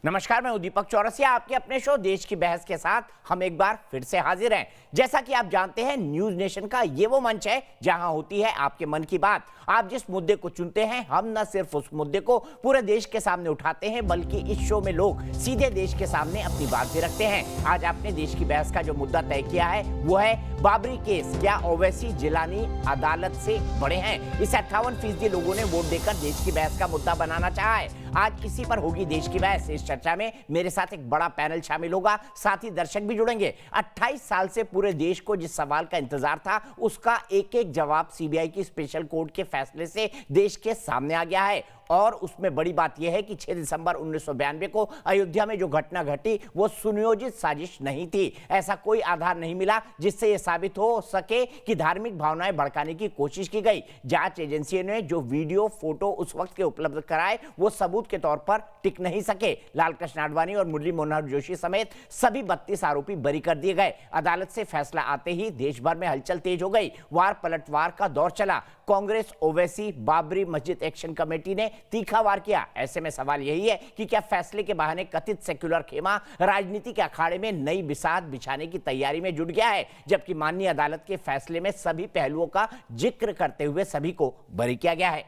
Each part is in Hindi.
नमस्कार, मैं दीपक चौरसिया। आपके अपने शो देश की बहस के साथ हम एक बार फिर से हाजिर हैं। जैसा कि आप जानते हैं, न्यूज नेशन का ये वो मंच है जहां होती है आपके मन की बात। आप जिस मुद्दे को चुनते हैं, हम न सिर्फ उस मुद्दे को पूरे देश के सामने उठाते हैं, बल्कि इस शो में लोग सीधे देश के सामने अपनी बात भी रखते हैं। आज आपने देश की बहस का जो मुद्दा तय किया है वो है बाबरी केस। क्या ओवैसी जिलानी अदालत से बड़े हैं? इसे 58% लोगों ने वोट देकर देश की बहस का मुद्दा बनाना चाहा है। आज इसी पर होगी देश की बहस। इस चर्चा में मेरे साथ एक बड़ा पैनल शामिल होगा, साथ ही दर्शक भी जुड़ेंगे। 28 साल से पूरे देश को जिस सवाल का इंतजार था, उसका एक एक जवाब सीबीआई की स्पेशल कोर्ट के फैसले से देश के सामने आ गया है। और उसमें बड़ी बात यह है कि 6 दिसंबर 1992 को अयोध्या में जो घटना घटी वो सुनियोजित साजिश नहीं थी। ऐसा कोई आधार नहीं मिला जिससे यह साबित हो सके कि धार्मिक भावनाएं भड़काने की कोशिश की गई। जांच एजेंसियों ने जो वीडियो फोटो उस वक्त के उपलब्ध कराए वो सबूत के तौर पर टिक नहीं सके। लालकृष्ण आडवाणी और मुरली मनोहर जोशी समेत सभी 32 आरोपी बरी कर दिए गए। अदालत से फैसला आते ही देश भर में हलचल तेज हो गई। वार पलटवार का दौर चला। कांग्रेस, ओवैसी, बाबरी मस्जिद एक्शन कमेटी ने तीखा वार किया। ऐसे में सवाल यही है कि क्या फैसले के बहाने कथित सेक्युलर खेमा राजनीति के अखाड़े में नई बिसात बिछाने की तैयारी में जुट गया है, जबकि माननीय अदालत के फैसले में सभी पहलुओं का जिक्र करते हुए सभी को बरी किया गया है।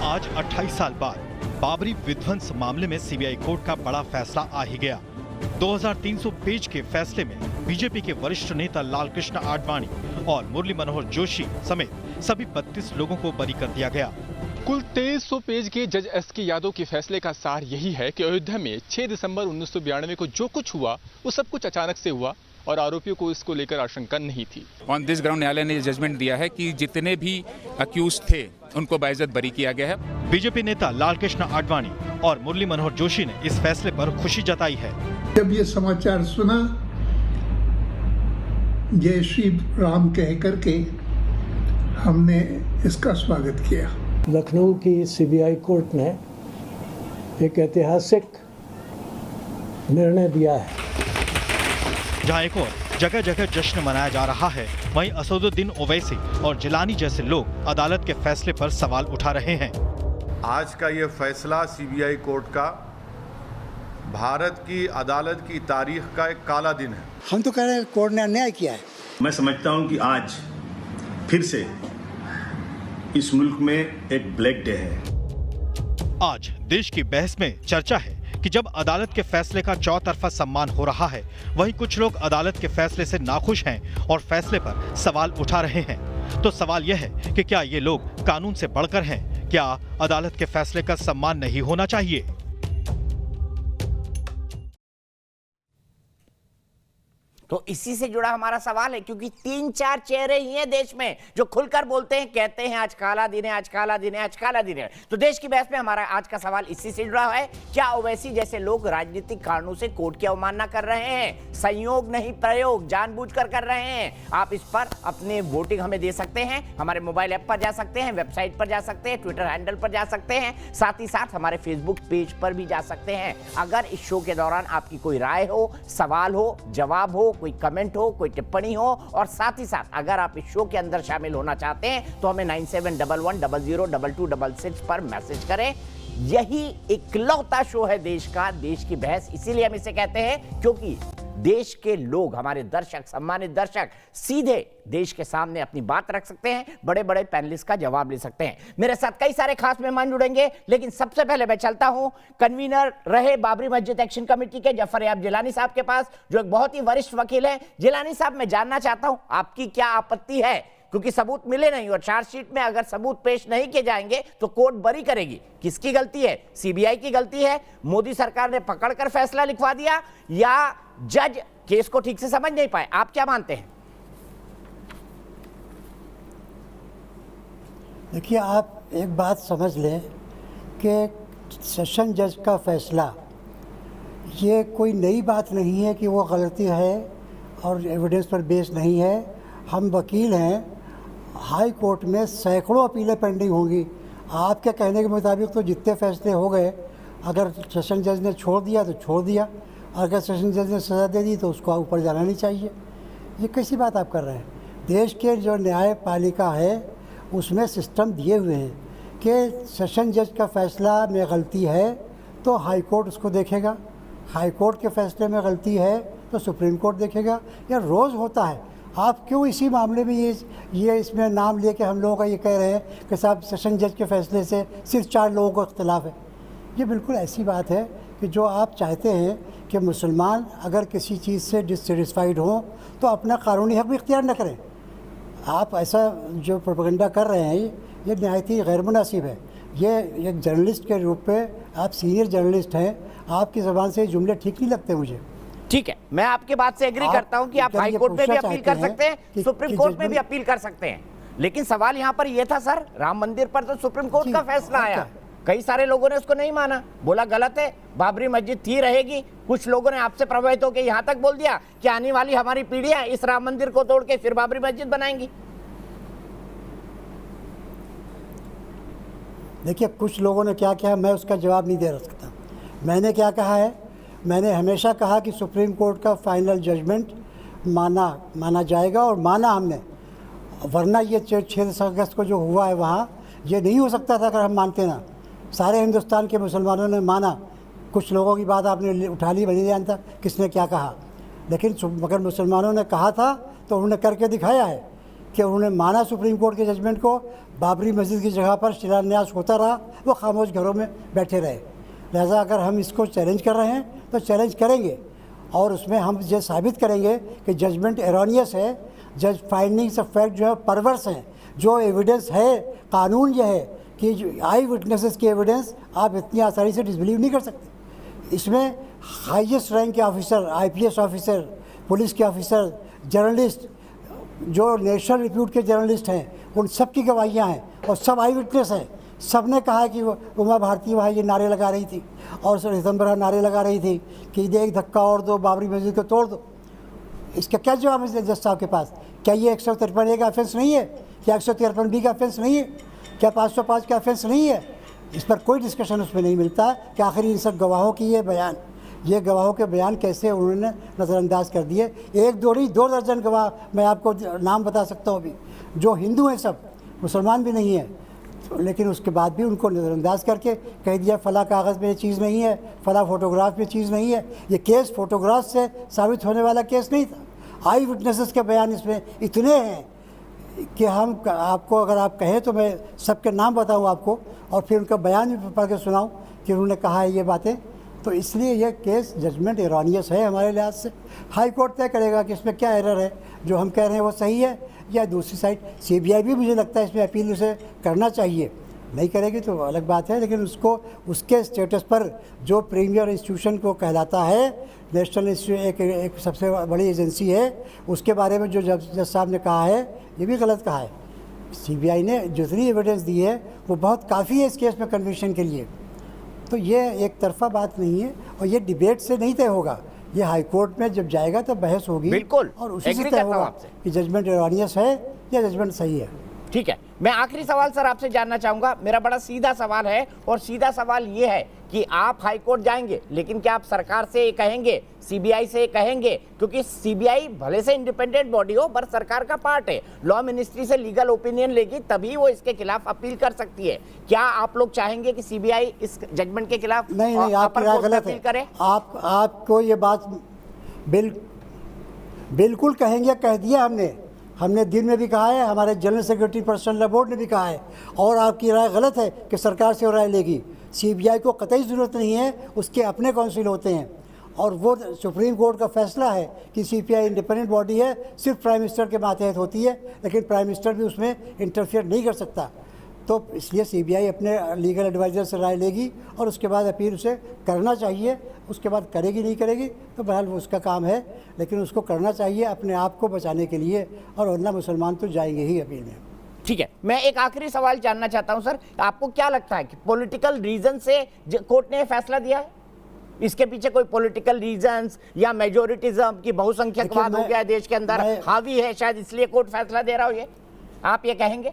आज 28 साल बाद बाबरी विध्वंस मामले में सीबीआई कोर्ट का बड़ा फैसला आ ही गया। 2300 पेज के फैसले में बीजेपी के वरिष्ठ नेता लालकृष्ण आडवाणी और मुरली मनोहर जोशी समेत सभी 32 लोगों को बरी कर दिया गया। कुल 2300 पेज के जज एस.के. यादव के फैसले का सार यही है कि अयोध्या में 6 दिसंबर 1992 को जो कुछ हुआ वो सब कुछ अचानक से हुआ और आरोपियों को इसको लेकर आशंका नहीं थी। ऑन दिस ग्राउंड न्यायालय ने जजमेंट दिया है कि जितने भी अक्यूज थे उनको बाइज्जत बरी किया गया है। बीजेपी नेता लालकृष्ण आडवाणी और मुरली मनोहर जोशी ने इस फैसले पर खुशी जताई है। जब ये समाचार सुना, जय श्री राम कह करके हमने इसका स्वागत किया। लखनऊ की सीबीआई कोर्ट ने एक ऐतिहासिक निर्णय दिया है। जहां एक और जगह जगह जश्न मनाया जा रहा है, वहीं असदुद्दीन ओवैसी और जिलानी जैसे लोग अदालत के फैसले पर सवाल उठा रहे हैं। आज का ये फैसला सीबीआई कोर्ट का भारत की अदालत की तारीख का एक काला दिन है। हम तो कह रहे हैं कोर्ट ने अन्याय किया है। मैं समझता हूं कि आज फिर से इस मुल्क में एक ब्लैक डे है। आज देश की बहस में चर्चा है कि जब अदालत के फैसले का चौतरफा सम्मान हो रहा है, वहीं कुछ लोग अदालत के फैसले से नाखुश हैं और फैसले पर सवाल उठा रहे हैं। तो सवाल यह है कि क्या ये लोग कानून से बढ़कर हैं? क्या अदालत के फैसले का सम्मान नहीं होना चाहिए? तो इसी से जुड़ा हमारा सवाल है, क्योंकि 3-4 चेहरे ही हैं देश में जो खुलकर बोलते हैं, कहते हैं आज काला दिन है, आज काला दिन है, आज काला दिन है। तो देश की बहस में हमारा आज का सवाल इसी से जुड़ा है। क्या ओवैसी जैसे लोग राजनीतिक कारणों से कोर्ट की अवमानना कर रहे हैं? संयोग नहीं प्रयोग, जानबूझकर कर रहे हैं। आप इस पर अपने वोटिंग हमें दे सकते हैं। हमारे मोबाइल ऐप पर जा सकते हैं, वेबसाइट पर जा सकते हैं, ट्विटर हैंडल पर जा सकते हैं, साथ ही साथ हमारे फेसबुक पेज पर भी जा सकते हैं। अगर इस शो के दौरान आपकी कोई राय हो, सवाल हो, जवाब हो, कोई कमेंट हो, कोई टिप्पणी हो, और साथ ही साथ अगर आप इस शो के अंदर शामिल होना चाहते हैं तो हमें 9711002266 पर मैसेज करें। यही इकलौता शो है देश का, देश की बहस। इसीलिए हम इसे कहते हैं क्योंकि देश के लोग, हमारे दर्शक, सम्मानित दर्शक, सीधे देश के सामने अपनी बात रख सकते हैं, बड़े बड़े पैनलिस्ट का जवाब ले सकते हैं। मेरे साथ कई सारे खास मेहमान जुड़ेंगे, लेकिन सबसे पहले मैं चलता हूं कन्वीनर रहे बाबरी मस्जिद एक्शन कमेटी के जफर याब जिलानी साहब के पास, जो एक बहुत ही वरिष्ठ वकील हैं। जिलानी साहब, मैं जानना चाहता हूं आपकी क्या आपत्ति है, क्योंकि सबूत मिले नहीं और चार्जशीट में अगर सबूत पेश नहीं किए जाएंगे तो कोर्ट बरी करेगी। किसकी गलती है? सीबीआई की गलती है? मोदी सरकार ने पकड़कर फैसला लिखवा दिया, या जज केस को ठीक से समझ नहीं पाए? आप क्या मानते हैं? देखिए, आप एक बात समझ लें कि सेशन जज का फैसला ये कोई नई बात नहीं है कि वो गलती है और एविडेंस पर बेस नहीं है। हम वकील हैं, हाई कोर्ट में सैकड़ों अपीलें पेंडिंग होंगी। आपके कहने के मुताबिक तो जितने फैसले हो गए, अगर सेशन जज ने छोड़ दिया तो छोड़ दिया, अगर सेशन जज ने सज़ा दे दी तो उसको ऊपर जाना नहीं चाहिए। ये कैसी बात आप कर रहे हैं? देश के जो न्यायपालिका है उसमें सिस्टम दिए हुए हैं कि सेशन जज का फैसला में गलती है तो हाई कोर्ट उसको देखेगा, हाई कोर्ट के फैसले में गलती है तो सुप्रीम कोर्ट देखेगा। यह रोज़ होता है। आप क्यों इसी मामले में ये इसमें नाम लेके हम लोगों का ये कह रहे हैं कि साहब सेशन जज के फैसले से सिर्फ 4 लोगों को इख्तिलाफ है? ये बिल्कुल ऐसी बात है कि जो आप चाहते हैं कि मुसलमान अगर किसी चीज़ से डिससेटिस्फाइड हों तो अपना कानूनी हक भी इख्तियार न करें। आप ऐसा जो प्रोपेगेंडा कर रहे हैं ये नहायत ही गैर मुनासिब है। ये एक जर्नलिस्ट के रूप में आप सीनियर जर्नलिस्ट हैं, आपकी ज़बान से ये जुमले ठीक नहीं लगते मुझे। ठीक है, मैं आपके बात से एग्री करता हूं कि आप हाई कोर्ट में भी अपील कर सकते हैं, सुप्रीम कोर्ट में भी अपील कर सकते हैं, लेकिन सवाल यहां पर यह था सर, राम मंदिर पर तो सुप्रीम कोर्ट का फैसला आया, कई सारे लोगों ने उसको नहीं माना, बोला गलत है, बाबरी मस्जिद थी रहेगी। कुछ लोगों ने आपसे प्रभावित होकर यहां तक बोल दिया कि आने वाली हमारी पीढ़ियां इस राम मंदिर को तोड़ के फिर बाबरी मस्जिद बनाएंगी। देखिए, कुछ लोगों ने क्या कहा मैं उसका जवाब नहीं दे सकता। मैंने क्या कहा है, मैंने हमेशा कहा कि सुप्रीम कोर्ट का फाइनल जजमेंट माना जाएगा, और माना हमने, वरना ये 6 अगस्त को जो हुआ है वहाँ ये नहीं हो सकता था अगर हम मानते ना। सारे हिंदुस्तान के मुसलमानों ने माना। कुछ लोगों की बात आपने उठा ली, नहीं जानता किसने क्या कहा, लेकिन मगर मुसलमानों ने कहा था तो उन्होंने करके दिखाया है कि उन्होंने माना सुप्रीम कोर्ट के जजमेंट को। बाबरी मस्जिद की जगह पर शिलान्यास होता रहा, वो खामोश घरों में बैठे रहे। लिहाजा अगर हम इसको चैलेंज कर रहे हैं तो चैलेंज करेंगे, और उसमें हम ये साबित करेंगे कि जजमेंट एरोनियस है, जज फाइंडिंग्स ऑफ फैक्ट जो है परवर्स हैं। जो एविडेंस है, कानून यह है कि आई विटनेसेस की एविडेंस आप इतनी आसानी से डिसबिलीव नहीं कर सकते। इसमें हाईएस्ट रैंक के ऑफिसर, IPS ऑफिसर, पुलिस के ऑफिसर, जर्नलिस्ट, जो नेशनल रिप्यूट के जर्नलिस्ट हैं, उन सब की गवाहियाँ हैं और सब आई विटनेस हैं। सब ने कहा कि उमा भारती वहाँ ये नारे लगा रही थी और रितंबरा नारे लगा रही थी कि एक धक्का और दो, बाबरी मस्जिद को तोड़ दो। इसका क्या जवाब है जज साहब के पास? क्या ये 153A का ऑफेंस नहीं है? क्या 153B का ऑफेंस नहीं है? क्या 505 का ऑफेंस नहीं है? इस पर कोई डिस्कशन उसमें नहीं मिलता कि आखिर इन सब गवाहों की ये गवाहों के बयान कैसे उन्होंने नज़रअंदाज कर दिए। 1 2 नहीं 2 दर्जन गवाह मैं आपको नाम बता सकता हूँ अभी, जो हिंदू हैं, सब मुसलमान भी नहीं हैं, लेकिन उसके बाद भी उनको नज़रअंदाज करके कह दिया फ़ला कागज़ में ये चीज़ नहीं है, फ़ला फ़ोटोग्राफ में चीज़ नहीं है। ये केस फ़ोटोग्राफ से साबित होने वाला केस नहीं था। आई विटनेसेस के बयान इसमें इतने हैं कि हम आपको अगर आप कहें तो मैं सबके नाम बताऊं आपको, और फिर उनका बयान भी पढ़ के सुनाऊं कि उन्होंने कहा है ये बातें। तो इसलिए यह केस जजमेंट एरोनियस है हमारे लिहाज से। हाई कोर्ट तय करेगा कि इसमें क्या एरर है, जो हम कह रहे हैं वो सही है या दूसरी साइड। CBI भी मुझे लगता है इसमें अपील उसे करना चाहिए, नहीं करेगी तो अलग बात है, लेकिन उसको उसके स्टेटस पर जो प्रीमियर इंस्टीट्यूशन को कहलाता है, नेशनल इंस्टीट्यूट एक सबसे बड़ी एजेंसी है, उसके बारे में जो जज साहब ने कहा है ये भी गलत कहा है। CBI ने जितनी एविडेंस दी है वो बहुत काफ़ी है इस केस में कन्विक्शन के लिए। तो ये एक तरफा बात नहीं है, और ये डिबेट से नहीं तय होगा, ये हाई कोर्ट में जब जाएगा तो बहस होगी, बिल्कुल, और उसी से तय होगा कि जजमेंट एरोनियस है या जजमेंट सही है। ठीक है, मैं आखिरी सवाल सर आपसे जानना चाहूंगा। मेरा बड़ा सीधा सवाल है, और सीधा सवाल ये है कि आप हाई कोर्ट जाएंगे, लेकिन क्या आप सरकार से ये कहेंगे, CBI से कहेंगे, क्योंकि CBI भले से इंडिपेंडेंट बॉडी हो पर सरकार का पार्ट है, लॉ मिनिस्ट्री से लीगल ओपिनियन लेगी तभी वो इसके खिलाफ अपील कर सकती है। क्या आप लोग चाहेंगे कि CBI इस जजमेंट के खिलाफ नहीं, आपकी राय गलत है। आपको ये बात बिल्कुल कहेंगे, कह दिया हमने दिन में भी कहा है, हमारे जनरल सेक्रेटरी पर्सनल बोर्ड ने भी कहा है, और आपकी राय गलत है कि सरकार से राय लेगी। CBI को कतई ज़रूरत नहीं है, उसके अपने काउंसिल होते हैं, और वो सुप्रीम कोर्ट का फैसला है कि CBI इंडिपेंडेंट बॉडी है, सिर्फ प्राइम मिनिस्टर के मातहत होती है, लेकिन प्राइम मिनिस्टर भी उसमें इंटरफेयर नहीं कर सकता। तो इसलिए CBI अपने लीगल एडवाइज़र से राय लेगी और उसके बाद अपील उसे करना चाहिए। उसके बाद करेगी नहीं करेगी तो बहरहाल वो उसका काम है, लेकिन उसको करना चाहिए अपने आप को बचाने के लिए, और वरना मुसलमान तो जाएंगे ही अपील में। ठीक है, मैं एक आखिरी सवाल जानना चाहता हूं सर, आपको क्या लगता है कि पॉलिटिकल रीजन से कोर्ट ने फैसला दिया है? इसके पीछे कोई पॉलिटिकल रीजंस या मेजोरिटिज्म की बहुसंख्यकवाद हो गया है देश के अंदर हावी है, शायद इसलिए कोर्ट फैसला दे रहा हो, ये आप ये कहेंगे?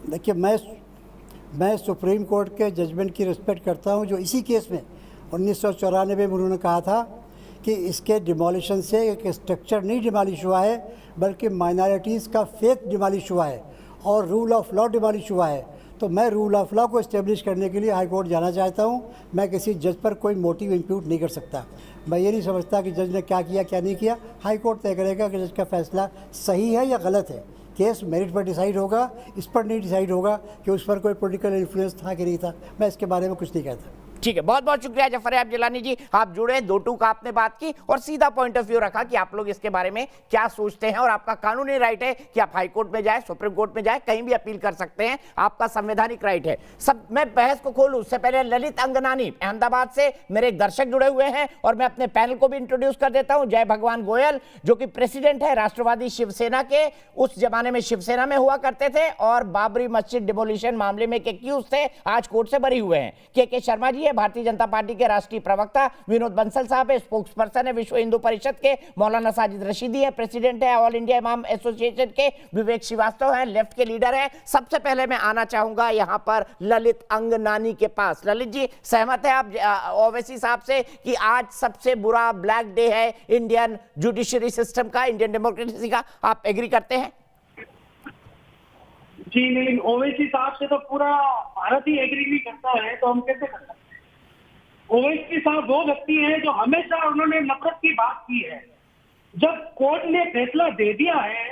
देखिए, मैं सुप्रीम कोर्ट के जजमेंट की रिस्पेक्ट करता हूं, जो इसी केस में 1994 में उन्होंने कहा था कि इसके डिमोलिशन से एक स्ट्रक्चर नहीं डिमोलिश हुआ है, बल्कि माइनॉरिटीज़ का फेथ डिमोलिश हुआ है और रूल ऑफ लॉ डिमोलिश हुआ है। तो मैं रूल ऑफ लॉ को इस्टेब्लिश करने के लिए हाई कोर्ट जाना चाहता हूँ। मैं किसी जज पर कोई मोटिव इम्प्यूट नहीं कर सकता। मैं ये नहीं समझता कि जज ने क्या किया क्या नहीं किया। हाई कोर्ट तय करेगा कि जज का फैसला सही है या गलत है। केस मेरिट पर डिसाइड होगा, इस पर नहीं डिसाइड होगा कि उस पर कोई पॉलिटिकल इन्फ्लुएंस था कि नहीं था। मैं इसके बारे में कुछ नहीं कहता। ठीक है, बहुत बहुत शुक्रिया जफरयाब जिलानी जी, आप जुड़े, दो टूक आपने बात की और सीधा पॉइंट ऑफ व्यू रखा कि आप लोग इसके बारे में क्या सोचते हैं। और आपका कानूनी राइट है कि आप हाई कोर्ट में जाए, सुप्रीम कोर्ट में जाए, कहीं भी अपील कर सकते हैं, आपका संवैधानिक राइट है। सब मैं बहस को खोलूं उससे पहले ललित अंगनानी अहमदाबाद से मेरे एक दर्शक जुड़े हुए हैं और मैं अपने पैनल को भी इंट्रोड्यूस कर देता हूं। जय भगवान गोयल जो कि प्रेसिडेंट है राष्ट्रवादी शिवसेना के, उस जमाने में शिवसेना में हुआ करते थे और बाबरी मस्जिद डिमोलिशन मामले में एक्यूज थे, आज कोर्ट से बरी हुए हैं। के शर्मा जी है भारतीय जनता पार्टी के राष्ट्रीय प्रवक्ता, विनोद बंसल साहब है स्पोक्स पर्सन है विश्व हिंदू परिषद के, मौलाना साजिद रशीदी है प्रेसिडेंट है ऑल इंडिया इमाम एसोसिएशन के, विवेक श्रीवास्तव है लेफ्ट के लीडर है। सबसे पहले मैं आना चाहूंगा यहां पर ललित अंगनानी के पास। ललित जी, सहमत है आप ओवैसी साहब से कि आज सबसे बुरा ब्लैक डे है इंडियन जुडिशरी सिस्टम का, इंडियन डेमोक्रेसी का? आप एग्री करते हैं? जी नहीं, ओवैसी साहब से तो पूरा भारत ही एग्री नहीं करता है, तो हम कैसे कर सकते हैं? ओवैसी साहब वो व्यक्ति हैं जो हमेशा उन्होंने नफरत की बात की है। जब कोर्ट ने फैसला दे दिया है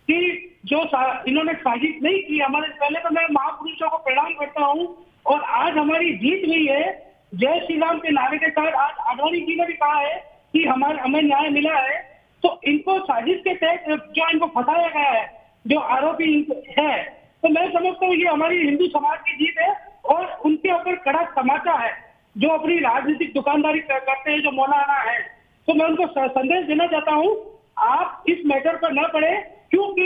कि जो इन्होंने साजिश नहीं की, हमारे पहले तो मैं महापुरुषों को प्रणाम करता हूं और आज हमारी जीत हुई है। जय श्री राम के नारे के साथ आज आडवाणी जी ने भी कहा है कि हमें न्याय मिला है। तो इनको साजिश के तहत जो इनको फंसाया गया है, जो आरोपी है, तो मैं समझता हूँ ये हमारी हिंदू समाज की जीत है और उनके ऊपर कड़ा तमाचा है जो अपनी राजनीतिक दुकानदारी करते हैं, जो मौलाना है। तो मैं उनको संदेश देना चाहता हूँ, आप इस मैटर पर न पड़े, क्योंकि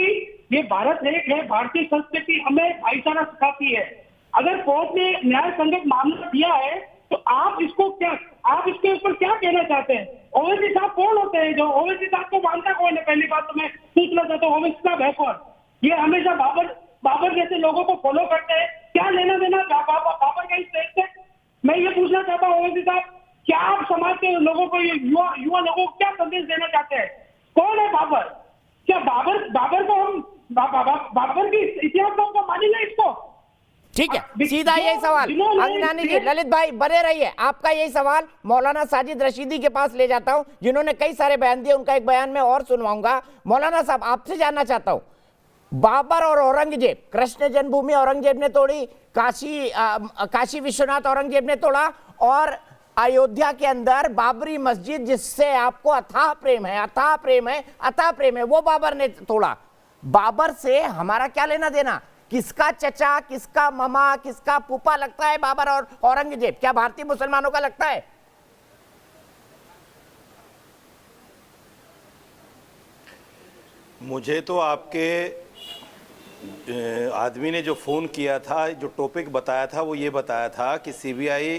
ये भारत एक है, भारतीय संस्कृति हमें भाईचारा सिखाती है। अगर कोर्ट ने न्याय संगत मामला दिया है तो आप इसके ऊपर क्या कहना चाहते हैं? ओवैसी साहब कौन होते हैं? जो ओवैसी साहब को मानता कौन है? पहली बात तो मैं पूछना चाहता हूँ, ओवैसी साहब है कौन? ये हमेशा बाबर जैसे लोगों को फॉलो करते हैं, क्या लेना देना बाबर का इस देश से? मैं ये पूछना चाहता हूँ ओवैसी साहब, क्या आप समाज के लोगों को, युवा लोगों को क्या संदेश देना चाहते हैं? कौन है बाबर? क्या बाबर को हम बाबर की इतिहास को हम मानेंगे इसको? ठीक है, सीधा यही सवाल अंगनानी जी। ललित भाई बने रहिए, आपका यही सवाल मौलाना साजिद रशीदी के पास ले जाता हूं जिन्होंने कई सारे बयान दिए, उनका एक बयान मैं और सुनवाऊंगा। मौलाना साहब, आपसे जानना चाहता हूं, बाबर और औरंगजेब, कृष्ण जन्मभूमि औरंगजेब ने तोड़ी, काशी विश्वनाथ औरंगजेब ने तोड़ा, और अयोध्या के अंदर बाबरी मस्जिद जिससे आपको अथाह प्रेम है, वो बाबर ने तोड़ा। बाबर से हमारा क्या लेना देना? किसका चचा, किसका मामा, किसका फूफा लगता है बाबर और औरंगजेब? क्या भारतीय मुसलमानों का लगता है? मुझे तो आपके आदमी ने जो फ़ोन किया था, जो टॉपिक बताया था, वो ये बताया था कि सीबीआई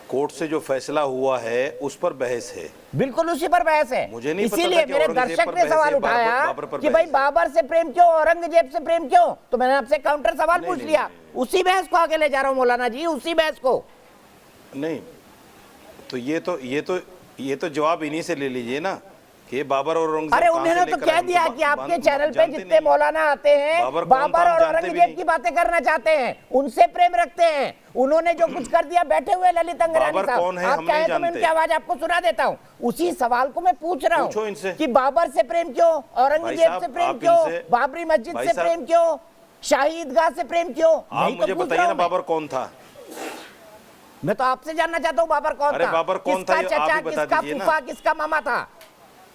कोर्ट से जो फैसला हुआ है उस पर बहस है। बिल्कुल उसी पर बहस है। मुझे नहीं पता इसीलिए मेरे दर्शक ने सवाल उठाया कि भाई बाबर से प्रेम क्यों, औरंगजेब से प्रेम क्यों? तो मैंने आपसे काउंटर सवाल पूछ लिया। उसी बहस को आगे ले जा रहा हूं मौलाना जी, उसी बहस को। नहीं तो ये तो जवाब इन्हीं से ले लीजिए ना कि बाबर और औरंगजेब। अरे उन्होंने तो कह दिया कि आपके चैनल पे जितने मौलाना आते हैं बाबर और औरंगजेब की बातें करना चाहते हैं, उनसे प्रेम रखते हैं। उन्होंने जो कुछ कर दिया, बैठे हुए ललित अंगनानी साहब, आप कहें तो मैं उनकी आवाज आपको सुना देता हूँ। उसी सवाल को मैं पूछ रहा हूँ कि बाबर से प्रेम क्यों, औरंगजेब से प्रेम क्यों, बाबरी मस्जिद से प्रेम क्यों, शाही ईदगाह से प्रेम क्यों? आप मुझे बताइए ना बाबर कौन था? मैं तो आपसे जानना चाहता हूँ बाबर कौन था? बाबर कौन था? किसका चचा, किसका फूफा, किसका मामा था?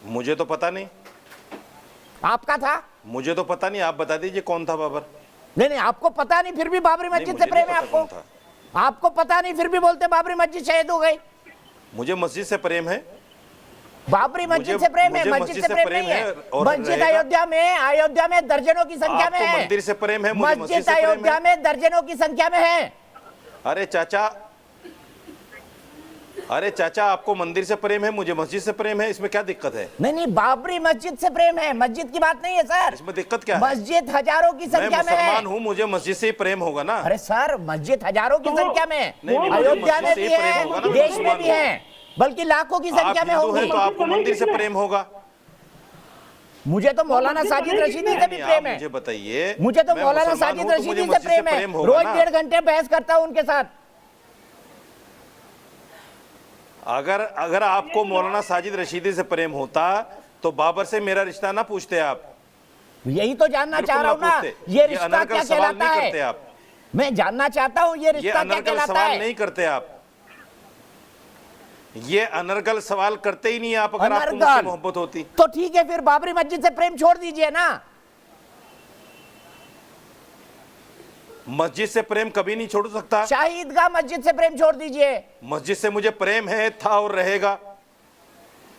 मुझे तो पता नहीं। आपका था? मुझे तो पता नहीं, आप बता दीजिए कौन था बाबर। नहीं, आपको पता नहीं, फिर भी बाबरी मस्जिद से प्रेम है आपको? आपको पता नहीं फिर भी बोलते बाबरी मस्जिद शहीद हो गई? मुझे मस्जिद से प्रेम है। बाबरी मस्जिद से प्रेम है, मस्जिद से प्रेम नहीं है। मस्जिद अयोध्या में दर्जनों की संख्या में है। मंदिर से प्रेम है, मस्जिद अयोध्या में दर्जनों की संख्या में है। अरे चाचा आपको मंदिर से प्रेम है, मुझे मस्जिद से प्रेम है, इसमें क्या दिक्कत है? नहीं, बाबरी मस्जिद से प्रेम है, मस्जिद की बात नहीं है सर। इसमें दिक्कत क्या है? मस्जिद हजारों की संख्या में है। मैं मुसलमान हूँ, मुझे मस्जिद से ही प्रेम होगा ना। अरे सर, मस्जिद हजारों की संख्या में, अयोध्या में भी है, देश में भी है। बल्कि लाखों की संख्या आप में हिंदू हैं होंगी। तो आपको मंदिर से प्रेम होगा। मुझे तो मौलाना साजिद रशीदी से भी नहीं, प्रेम आप है। मुझे बताइए, मुझे तो मैं मौलाना मुसलमान साजिद हूं तो रशीदी मुझे से मस्जिद प्रेम है। होगा रोज ना। 1.5 घंटे बहस करता हूं उनके साथ। अगर आपको मौलाना साजिद रशीदी से प्रेम होता तो बाबर से मेरा रिश्ता ना पूछते आप। यही तो जानना बिल्कुल चाह रहा हूं ना, पूछते। ये रिश्ता अनर्गल क्या सवाल कहलाता नहीं करते है? आप। मैं जानना चाहता हूं ये रिश्ता क्या अनर्गल कहलाता सवाल है? नहीं करते आप। ये अनर्गल सवाल करते ही नहीं आप, अगर आपको मुझसे मोहब्बत होती तो ठीक है, फिर बाबरी मस्जिद से प्रेम छोड़ दीजिए ना। मस्जिद से प्रेम कभी नहीं छोड़ सकता। शाही ईदगाह मस्जिद से प्रेम छोड़ दीजिए। मस्जिद से मुझे प्रेम है, था और रहेगा,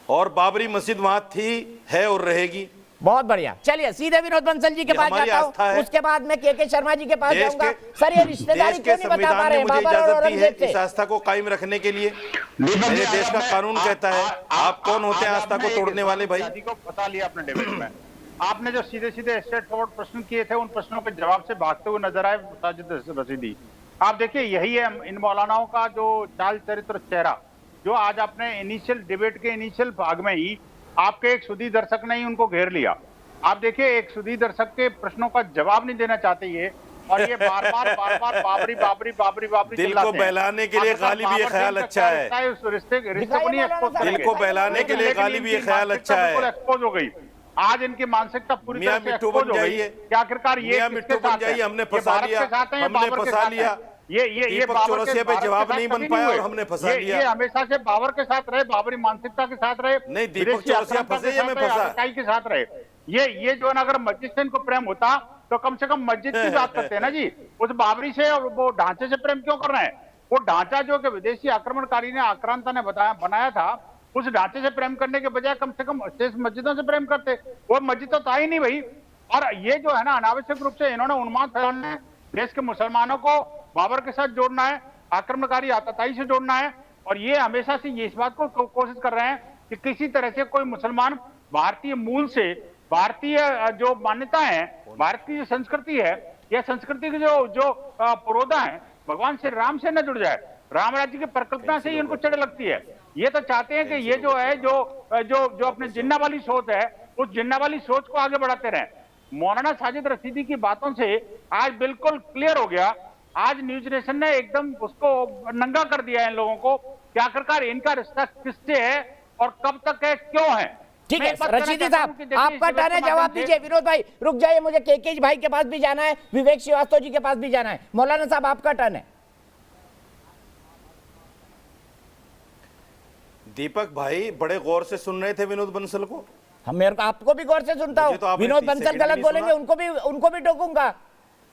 और बाबरी मस्जिद वहां थी, है और रहेगी। बहुत बढ़िया, चलिए सीधे विनोद बंसल जी के पास हमारी जाता आस्था हूं, है। उसके बाद मैं के शर्मा जी के पास देश जाऊंगा। के- सर ये रिश्तेदारी देश क्यों के नहीं बता पा संविधान रहे ने मुझे बाबर और इजाजत दी है औरंगजेब इस से? आस्था को कायम रखने के लिए। मेरे देश का कानून कहता है। आप कौन होते हैं आस्था को तोड़ने वाले भाई? को बता लिया अपने डिबेट में। आपने जो सीधे सीधे स्ट्रेट फॉरवर्ड प्रश्न किए थे, उन प्रश्नों के जवाब से भागते हुए नजर आए साजिद रशीदी। आप देखिए, यही है इन मौलानाओं का जो चाल चरित्र चेहरा, जो आज आपने इनिशियल डिबेट के इनिशियल भाग में ही आपके एक सुधी दर्शक ने ही उनको घेर लिया। आप देखिए, एक सुधी दर्शक के प्रश्नों का जवाब नहीं देना चाहते ये, और ये बार बार बाबरी बाबरी बाबरी बाबरी दिल को बहलाने के लिए गालिब ये ख्याल अच्छा है। रिश्ते को नहीं एक्सपोज दिल को बहलाने के लिए गालिब ये ख्याल अच्छा है। एक्सपोज हो गई। आज इनकी मानसिकता पूरी मियां तरह से मिट्टू एक्सपोज बन हो गई जाइए। कि आखिरकार ये मियां किसके मिट्टू बन साथ है? जाइए, हमने ये फंसा भारत लिया, के साथ है या हमने बाबर के फंसा साथ है? लिया। ये दीपक बाबर के चौरसिया पे भारत के जवाब साथ नहीं कभी बन पाया हुए। और हमने फंसा लिया। ये हमेशा से बाबर के साथ रहे, बाबरी मानसिकता के साथ रहे, नहीं, दीपक विदेशी चौरसिया आक्रामकता फंसे के या साथ मैं रहे, फंसा? आतंकाई के साथ रहे। ये जो है ना, अगर मस्जिद से इनको प्रेम होता तो कम से कम मस्जिद की बात करते हैं ना जी। उस बाबरी से और वो ढांचे से प्रेम क्यों कर रहे हैं? वो ढांचा जो कि विदेशी आक्रमणकारी ने, आक्रांता ने बनाया था, उस ढांचे से प्रेम करने के बजाय कम से कम शेष मस्जिदों से प्रेम करते। वो मस्जिद तो था ही नहीं भाई। और ये जो है ना, अनावश्यक रूप से इन्होंने उन्माद फैलाना है, देश के मुसलमानों को बाबर के साथ जोड़ना है, आक्रमणकारी आतताई से जोड़ना है। और ये हमेशा से ये इस बात को कोशिश कर रहे हैं कि किसी तरह से कोई मुसलमान भारतीय मूल से, भारतीय जो मान्यता है, भारतीय जो संस्कृति है, या संस्कृति की जो पुरोधा है, भगवान श्री राम से न जुड़ जाए। राम राज्य की परिकल्पना से ही इनको चिढ़ लगती है। ये तो चाहते हैं कि ये जो है, जो अपने जिन्ना वाली सोच है, उस जिन्ना वाली सोच को आगे बढ़ाते रहे। मौलाना साजिद रशीदी की बातों से आज बिल्कुल क्लियर हो गया। आज न्यूज नेशन ने एकदम उसको नंगा कर दिया है इन लोगों को कि आखिरकार इनका रिश्ता किससे है और कब तक है, क्यों है। ठीक है रशीदी साहब, आपका टर्न है, जवाब दीजिए। विनोद भाई रुक जाइए, मुझे के भाई के पास भी जाना है, विवेक श्रीवास्तव जी के पास भी जाना है। मौलाना साहब आपका टर्न है। दीपक भाई बड़े गौर से सुन रहे थे विनोद बंसल को। हम मेरे को आपको भी गौर से सुनता हूँ। तो विनोद बंसल गलत बोलेंगे उनको भी टोकूंगा।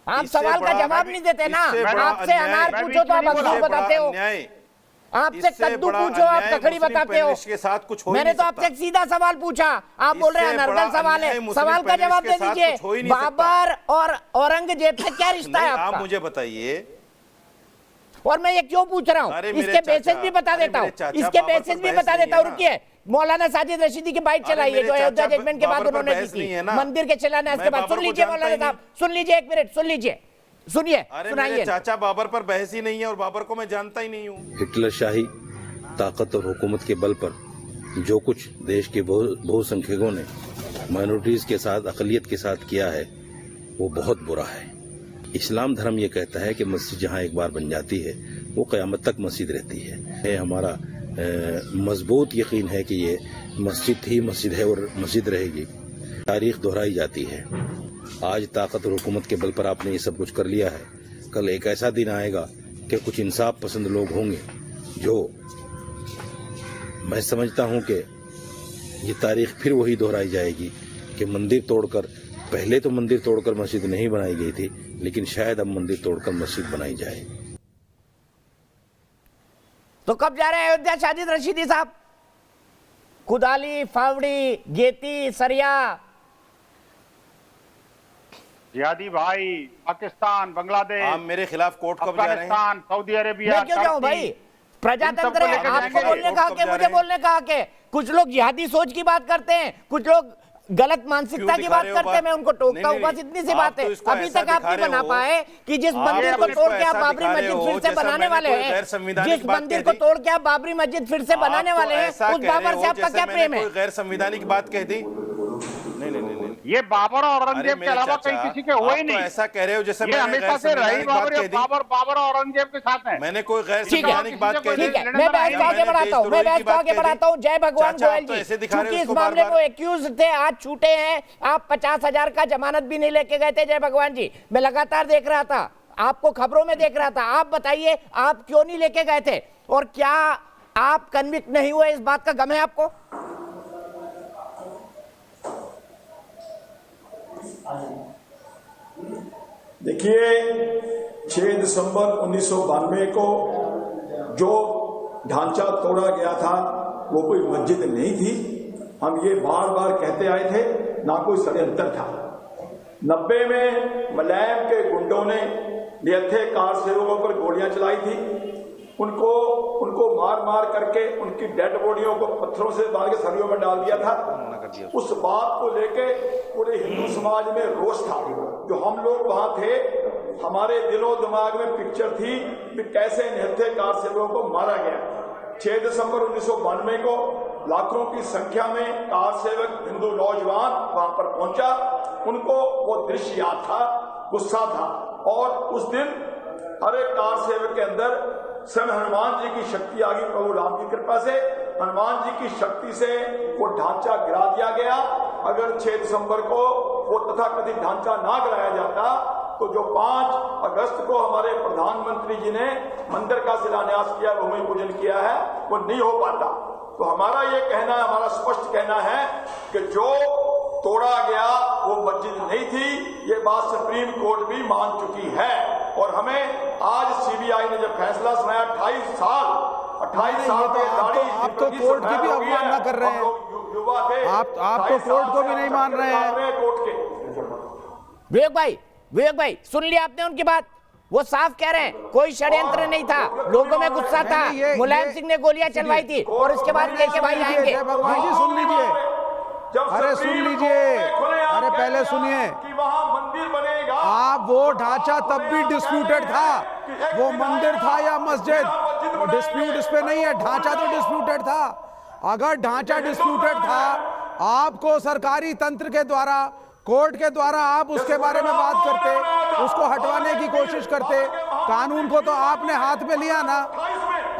आप सवाल का जवाब नहीं देते ना। आपसे अनार पूछो तो आप अंगूर बताते हो, आपसे कद्दू पूछो आप ककड़ी बताते हो। के साथ कुछ हो मैंने तो आपसे एक सीधा सवाल पूछा, आप बोल रहे हैं अनर्गल सवाल है। सवाल का जवाब दे दीजिए। बाबर और औरंगजेब से क्या रिश्ता है आपका? आप मुझे बताइए। और मैं ये क्यों पूछ रहा हूँ, इसके बेसिस भी बता देता हूँ, इसके बेसिस भी बता देता हूँ। रुकिए, मौलाना साजिद रशीदी की बाइट चलाइए जो अयोध्या जजमेंट के बाद उन्होंने की थी, मंदिर के शिलान्यास के बाद। सुन लीजिए मौलाना साहब, सुन लीजिए, एक मिनट सुन लीजिए, सुनिए, सुनाइए। चाचा बाबर पर बहस ही नहीं है और बाबर को मैं जानता ही नहीं हूँ। हिटलर शाही ताकत और हुकूमत के बल पर जो कुछ देश के बहुसंख्यकों ने माइनॉरिटीज के साथ, अकलियत के साथ किया है, वो बहुत बुरा है। इस्लाम धर्म ये कहता है कि मस्जिद जहाँ एक बार बन जाती है वो क़यामत तक मस्जिद रहती है। हमारा मजबूत यकीन है कि ये मस्जिद ही मस्जिद है और मस्जिद रहेगी। तारीख दोहराई जाती है। आज ताकत और हुकूमत के बल पर आपने ये सब कुछ कर लिया है, कल एक ऐसा दिन आएगा कि कुछ इंसाफ पसंद लोग होंगे जो, मैं समझता हूँ कि ये तारीख फिर वही दोहराई जाएगी कि मंदिर तोड़कर, पहले तो मंदिर तोड़कर मस्जिद नहीं बनाई गई थी, लेकिन शायद अब मंदिर तोड़कर मस्जिद बनाई जाए। तो कब जा रहे हैं अयोध्या साजिद रशीदी साहब? कुदाली, फावड़ी, गेती, सरिया, जिहादी भाई, पाकिस्तान, बांग्लादेश, आप मेरे खिलाफ कोर्ट कब जा रहे हैं? अफगानिस्तान, सऊदी अरेबिया, मैं क्यों जाऊं भाई? प्रजातंत्र है, आपको बोलने का हक है, मुझे बोलने का हक है। कुछ लोग जिहादी सोच की बात करते हैं, कुछ लोग गलत मानसिकता की बात करते हैं, मैं उनको टोकता हूँ, बस इतनी सी बात है। अभी तक आप नहीं बना पाए कि जिस मंदिर को तोड़ के आप बाबरी मस्जिद फिर से बनाने वाले हैं, जिस मंदिर को तोड़ के आप बाबरी मस्जिद फिर से बनाने वाले हैं, उस बाबर से आपका क्या प्रेम है? गैर संवैधानिक बात कह दी? नहीं, ये बाबर और औरंगजेब के अलावा कहीं किसी के हुए ही नहीं। ऐसा कह रहे हो जैसे ये हमेशा से रही बाबर और औरंगजेब के साथ है। मैंने कोई गैर संवैधानिक बात कह दी? मैं बहस को आगे बढ़ाता हूँ, मैं बहस को आगे बढ़ाता हूँ। जय भगवान गोयल जी, क्योंकि इस मामले में एक्यूज थे, आज छूटे हैं। आप 50,000 का जमानत भी नहीं लेके गए थे जय भगवान जी, मैं लगातार देख रहा था, आपको खबरों में देख रहा था। आप बताइए आप क्यों नहीं लेके गए थे, और क्या आप कन्विक्ट नहीं हुए? इस बात का गम है आपको? देखिए, 6 दिसंबर 1992 को जो ढांचा तोड़ा गया था वो कोई मस्जिद नहीं थी। हम ये बार बार कहते आए थे, ना कोई षड्यंत्र था। 90 में मुलायम के गुंडों ने निहत्थे कार सेवकों पर गोलियां चलाई थी। उनको मार मार करके उनकी डेड बॉडियों को पत्थरों से मार के सरियों में डाल दिया था। उस बात को लेके पूरे हिंदू समाज में रोष था। जो हम लोग वहां थे, हमारे दिलो दिमाग में पिक्चर थी कि कैसे निहत्थे कार सेवकों को मारा गया। 6 दिसंबर 1992 को लाखों की संख्या में कार सेवक हिंदू नौजवान वहां पर पहुंचा। उनको वो दृश्य याद था, गुस्सा था, और उस दिन हर एक कार सेवक के अंदर स्वयं हनुमान जी की शक्ति आ गई। प्रभु राम की कृपा से हनुमान जी की शक्ति से वो ढांचा गिरा दिया गया। अगर 6 दिसंबर को वो तथाकथित ढांचा ना गिराया जाता तो जो 5 अगस्त को हमारे प्रधानमंत्री जी ने मंदिर का शिलान्यास किया, भूमि पूजन किया है, वो नहीं हो पाता। तो हमारा ये कहना है, हमारा स्पष्ट कहना है कि जो तोड़ा गया वो मस्जिद नहीं थी। ये बात सुप्रीम कोर्ट भी मान चुकी है। और हमें आज सीबीआई ने जब फैसला सुनाया, 28 साल के आप तो कोर्ट की भी अवमानना कर रहे हैं। युवा थे, आप तो कोर्ट को भी नहीं मान रहे हैं। कोर्ट के विवेक भाई सुन लिया आपने उनकी बात? वो साफ कह रहे हैं कोई षड्यंत्र नहीं था, लोगों में गुस्सा था, मुलायम सिंह ने गोलियां चलवाई थी, और उसके बाद के भाई आएंगे। भगवान जी सुन लीजिए, अरे सुन लीजिए, अरे पहले सुनिए। मंदिर बनेगा, आप वो ढांचा तब भी डिस्प्यूटेड था, वो मंदिर था या मस्जिद, डिस्प्यूट इस पे नहीं है, ढांचा तो डिस्प्यूटेड था। अगर ढांचा डिस्प्यूटेड था, आपको सरकारी तंत्र के द्वारा, कोर्ट के द्वारा आप उसके बारे में बात करते, उसको हटवाने की कोशिश करते। कानून को तो आपने हाथ में लिया ना,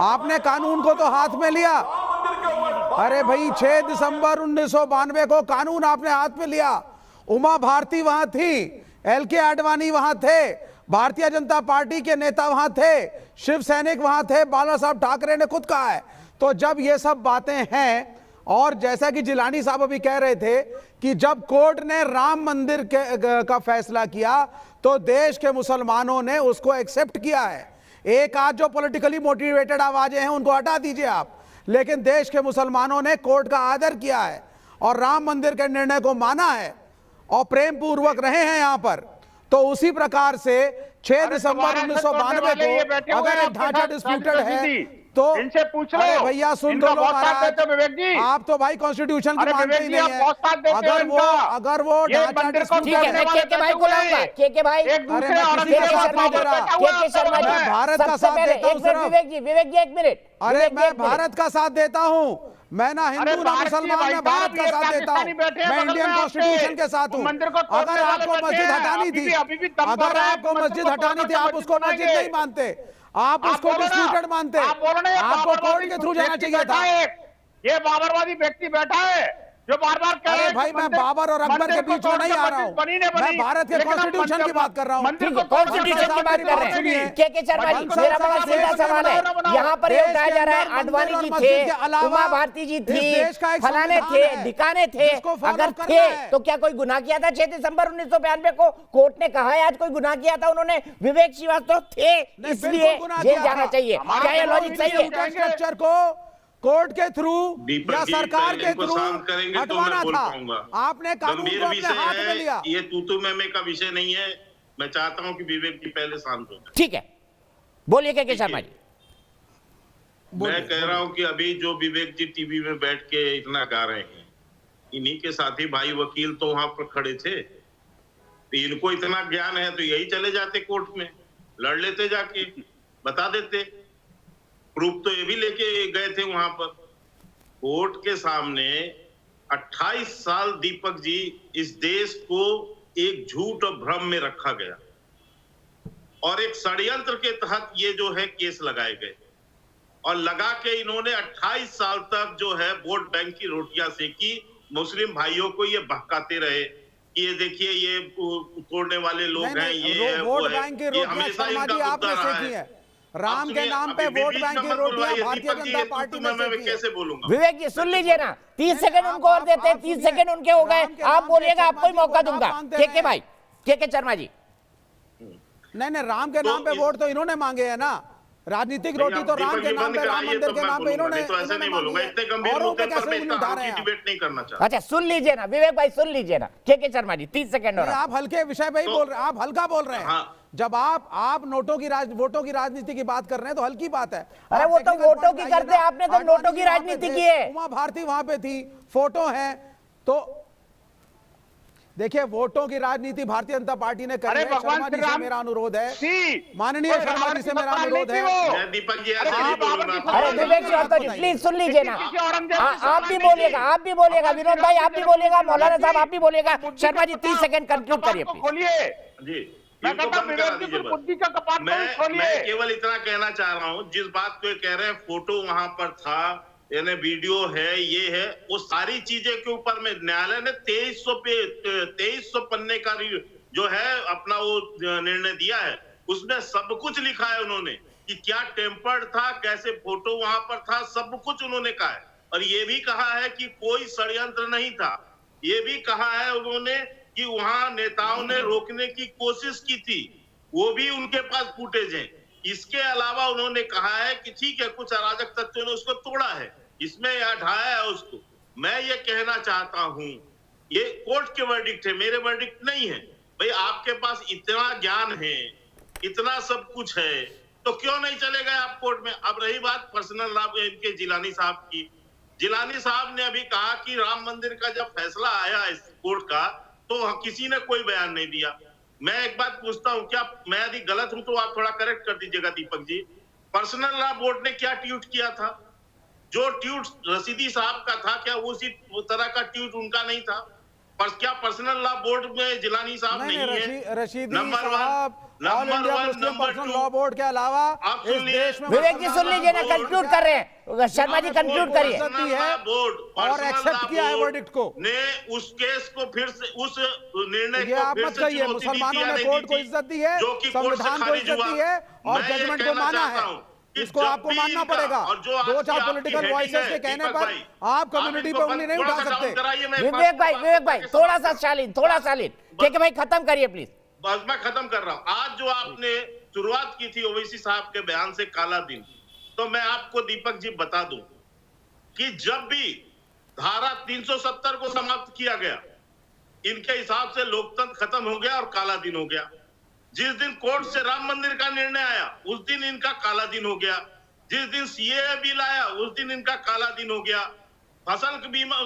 आपने कानून को तो हाथ में लिया। अरे भाई 6 दिसंबर 1992 को कानून आपने हाथ में लिया। उमा भारती वहां थी, एल.के. आडवाणी वहां थे, भारतीय जनता पार्टी के नेता वहां थे, शिव सैनिक वहां थे, बाला साहब ठाकरे ने खुद कहा है। तो जब ये सब बातें हैं, और जैसा कि जिलानी साहब अभी कह रहे थे कि जब कोर्ट ने राम मंदिर का फैसला किया तो देश के मुसलमानों ने उसको एक्सेप्ट किया है। एक आध जो पॉलिटिकली मोटिवेटेड आवाजें हैं उनको हटा दीजिए आप, लेकिन देश के मुसलमानों ने कोर्ट का आदर किया है और राम मंदिर के निर्णय को माना है और प्रेम पूर्वक रहे हैं यहां पर। तो उसी प्रकार से 6 दिसंबर 1992 को अगर एक ढांचा डिस्प्यूटेड है तो इनसे पूछ लो। अरे भैया सुन दो लो विवेक जी, आप तो भाई कॉन्स्टिट्यूशन की मानते ही नहीं है। अगर वो ढांचा डिस्प्यूटेड है, के भाई को लाऊंगा, के भाई, भारत का साथ देता हूं सिर्फ। विवेक जी 1 मिनट। अरे मैं भारत का साथ देता हूं, मैं ना हिंदू ना मुसलमान, मैं भारत का साथ देता हूं, मैं इंडियन कॉन्स्टिट्यूशन के साथ हूं। अगर आपको मस्जिद हटानी थी, अगर आपको मस्जिद हटानी थी, आप उसको मस्जिद नहीं मानते, आप उसको डिस्प्यूटेड मानते, आपको कोर्ट के थ्रू जाना चाहिए था। ये बाबरवादी व्यक्ति बैठा है जो बार बार कह रहे हैं। भाई मैं बाबर और अकबर के बीच में नहीं आ रहा हूँ, मैं भारत के कॉन्स्टिट्यूशन की बात कर रहा हूँ। कॉन्स्टिट्यूशन की बात कर रहे हैं। के शर्मा जी, मेरा बड़ा सीधा सवाल है, यहाँ पर ये उठाया जा रहा है आडवाणी जी थे, उमा भारती जी थी, फलाने थे, ढिकाने थे, अगर थे तो क्या कोई गुनाह किया था 6 दिसंबर 1992 को? कोर्ट ने कहा है आज कोई गुनाह किया था उन्होंने। विवेक श्रीवास्तव थे, इसलिए जेल जाना चाहिए। क्या ये लॉजिक सही है? स्ट्रक्चर को कोर्ट के थ्रू या सरकार के थ्रू हटवाना था, आपने कानून को अपने हाथ में लिया। ये तू मैं का विषय नहीं है, मैं चाहता हूं कि विवेक जी पहले शांत हो जाए। ठीक है, बोलिए के शर्मा जी। मैं कह रहा हूं कि अभी जो विवेक जी टीवी में बैठ के इतना गा रहे हैं, इन्हीं के साथी भाई वकील तो वहां पर खड़े थे, तो इनको इतना ज्ञान है तो यही चले जाते कोर्ट में, लड़ लेते, जाके बता देते, प्रूफ तो ये भी लेके गए थे वहां पर कोर्ट के सामने। 28 साल दीपक जी इस देश को एक झूठ और भ्रम में रखा गया और एक षड्यंत्र के तहत ये जो है केस लगाए गए और लगा के इन्होंने 28 साल तक जो है वोट बैंक की रोटियां सेकी, मुस्लिम भाइयों को ये बहकाते रहे कि ये देखिए ये तोड़ने वाले लोग हैं, ये है, वो वोट है। बैंक की ये रोटियां हमेशा शर्मा इनका जी आपने मुद्दा रहा सेकी है। है, राम के नाम पे वोट बैंक की रोटियां भारतीय जनता पार्टी ने सेकी है। कैसे बोलूंगा? विवेक जी सुन लीजिए ना, 30 सेकंड उनको और देते हैं, 30 सेकंड उनके हो गए, आप बोलिएगा, आपको ही मौका दूंगा। के भाई, के शर्मा जी। नहीं, राम के नाम पे वोट तो इन्होंने मांगे है ना, राजनीतिक रोटी तो राम के नाम पे, राम मंदिर के नाम पे इन्होंने, तो ऐसे नहीं बोलूंगा, इतने गंभीर औरों पे मुद्दे पर कैसे मैं उंगली उठा रहे हैं? डिबेट नहीं करना चाहता। अच्छा सुन लीजिए ना विवेक भाई, सुन लीजिए ना, के शर्मा जी 30 सेकंड और आप हल्के विषय पे ही बोल रहे हैं, आप हल्का बोल रहे हैं। जब आप वोटों की राजनीति की बात कर रहे हैं तो हल्की बात है। अरे वो तो वोटों की करते, आपने तो नोटों की राजनीति की है। उमा भारती वहां पे थी, फोटो है, तो देखिए वोटों की राजनीति भारतीय जनता पार्टी ने करी है। शर्मा जी से मेरा अनुरोध है, माननीय शर्मा जी से मेरा अनुरोध है, दीपक जी अरे विवेक जी प्लीज सुन लीजिए ना, आप भी बोलिएगा, आप भी बोलिएगा, विनोद भाई आप भी बोलिएगा, मौलाना साहब आप भी बोलिएगा। शर्मा जी 30 सेकंड कंक्लूड करिए खोलिए जी। मैं केवल इतना कहना चाह रहा हूं, जिस बात को कह रहे हैं फोटो वहां पर था, यानी वीडियो है, ये है, वो सारी चीजें के ऊपर में न्यायालय ने 2300 पन्ने का जो है अपना वो निर्णय दिया है, उसमें सब कुछ लिखा है उन्होंने कि क्या टेम्पर्ड था, कैसे फोटो वहां पर था, सब कुछ उन्होंने कहा है। और ये भी कहा है कि कोई षड्यंत्र नहीं था, ये भी कहा है उन्होंने कि वहां नेताओं ने रोकने की कोशिश की थी, वो भी उनके पास फुटेज है। इसके अलावा उन्होंने कहा है कि ठीक है कुछ अराजक तत्वों ने उसको तोड़ा है, इसमें हटाया है उसको। मैं ये कहना चाहता हूं, ये कोर्ट के वर्डिक्ट है, मेरे वर्डिक्ट नहीं है। भाई आपके पास इतना ज्ञान है, इतना सब कुछ है, तो क्यों नहीं चले गए आप कोर्ट में? अब रही बात पर्सनल लाभ इनके जिलानी साहब की, जिलानी साहब ने अभी कहा कि राम मंदिर का जब फैसला आया इस कोर्ट का तो किसी ने कोई बयान नहीं दिया। मैं एक बात पूछता हूं, क्या मैं यदि गलत हूं तो आप थोड़ा करेक्ट कर दीजिएगा Deepak ji, personal law board ने क्या ट्वीट किया था? जो ट्वीट रशीदी साहब का था, क्या उसी तरह का ट्वीट उनका नहीं था? पर क्या पर्सनल लॉ बोर्ड में जिलानी साहब नहीं है? रशीदी साहब all India Muslim personal law board के अलावा इस देश में विवेक जी सुन लीजिए ना, कंक्लूड कर रहे हैं, शर्मा जी कंक्लूड करिए। और एक्सेप्ट किया है वर्डिक्ट को, ने उस केस को फिर से उस निर्णय ये आप मत कहिए, मुसलमानों ने कोर्ट को इज्जत दी है, संविधान को इज्जत दी है और जजमेंट को माना है, इसको आपको मानना पड़ेगा। 2-4 पॉलिटिकल वॉइसेस के कहने पर आप कम्युनिटी पे उंगली नहीं उठा सकते। विवेक भाई थोड़ा सा शालीन, ठीक है भाई खत्म करिए प्लीज। बस मैं खत्म कर रहा हूं। आज जो आपने शुरुआत की थी ओवैसी साहब के बयान से काला दिन, तो मैं आपको दीपक जी बता दूं कि जब भी धारा 370 को समाप्त किया गया, इनके हिसाब से लोकतंत्र खत्म हो गया और काला दिन हो गया। जिस दिन कोर्ट से राम मंदिर का निर्णय आया उस दिन इनका काला दिन हो गया, जिस दिन सीएए बिल आया उस दिन इनका काला दिन हो गया, फसल बीमा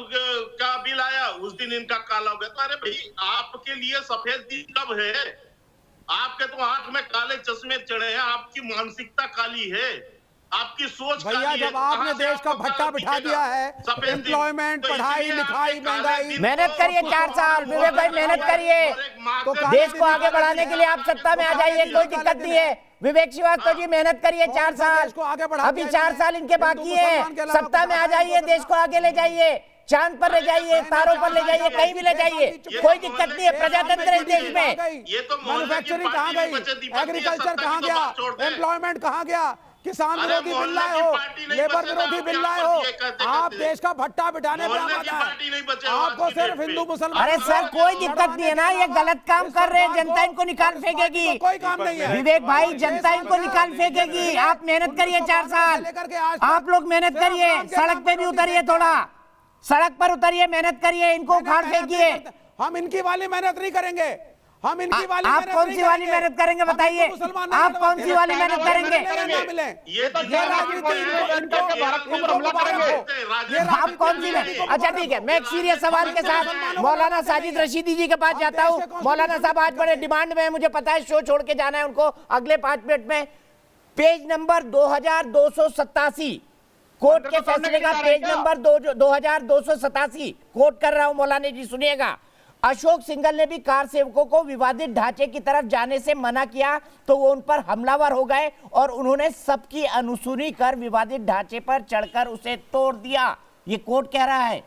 का बिल आया उस दिन इनका काला हो गया। तो अरे भाई आपके लिए सफेद दिन कब है? आपके तो आंख में काले चश्मे चढ़े हैं, आपकी मानसिकता काली है, आपकी सोच भैया जब आपने देश का भट्टा बिठा दिया है, एम्प्लॉयमेंट, पढ़ाई लिखाई, महंगाई, मेहनत करिए 4 साल, विवेक भाई मेहनत करिए, तो देश को आगे बढ़ाने के लिए आप सत्ता में आ जाइए, कोई दिक्कत नहीं है। विवेक श्रीवास्तव जी मेहनत करिए 4 साल, अभी 4 साल इनके बाकी है, सत्ता में आ जाइए, देश को आगे ले जाइए, चांद पर ले जाइए, तारों पर ले जाइए, कहीं भी ले जाइए, कोई दिक्कत नहीं है। प्रजातंत्र इस देश में, मैन्युफैक्चरिंग कहाँ गई, एग्रीकल्चर कहाँ गया, एम्प्लॉयमेंट कहाँ गया, किसान विरोधी बिल लाए हो, लेबर विरोधी बिल लाए हो, आप देश का भट्टा बिठाने पर आमादा है, आपको सिर्फ हिंदू मुसलमान। अरे सर कोई दिक्कत नहीं है ना, ये गलत काम कर रहे हैं, जनता इनको निकाल फेंकेगी, कोई काम नहीं है विवेक भाई, जनता इनको निकाल फेंकेगी। आप मेहनत करिए 4 साल, आप लोग मेहनत करिए, सड़क पे भी उतरिए, थोड़ा सड़क पर उतरिए, मेहनत करिए, इनको उखाड़ फेंकिए। हम इनकी वाली मेहनत नहीं करेंगे, हम इनकी वाली आप मेहनत कौन नहीं सी वाली करेंगे। मेहनत करेंगे हम बताइए, हिंदू मुसलमान नहीं आप कौन लड़वाते सी हैं। वाली मेहनत करेंगे? ये राजनीति आप कौन सी अच्छा ठीक है, मैं एक सीरियस सवाल के साथ मौलाना साजिद रशीदी जी के पास जाता हूँ। मौलाना साहब आज बड़े डिमांड में है, मुझे पता है शो छोड़ के जाना है उनको अगले 5 मिनट में। पेज नंबर 2287 कोर्ट के फैसले का पेज नंबर 2287 कोट कर रहा हूं मौलाना जी, सुनिएगा। अशोक सिंघल ने भी कार सेवकों को विवादित ढांचे की तरफ जाने से मना किया तो वो उन पर हमलावर हो गए और उन्होंने सबकी अनसुनी कर विवादित ढांचे पर चढ़कर उसे तोड़ दिया। ये कोर्ट कह रहा है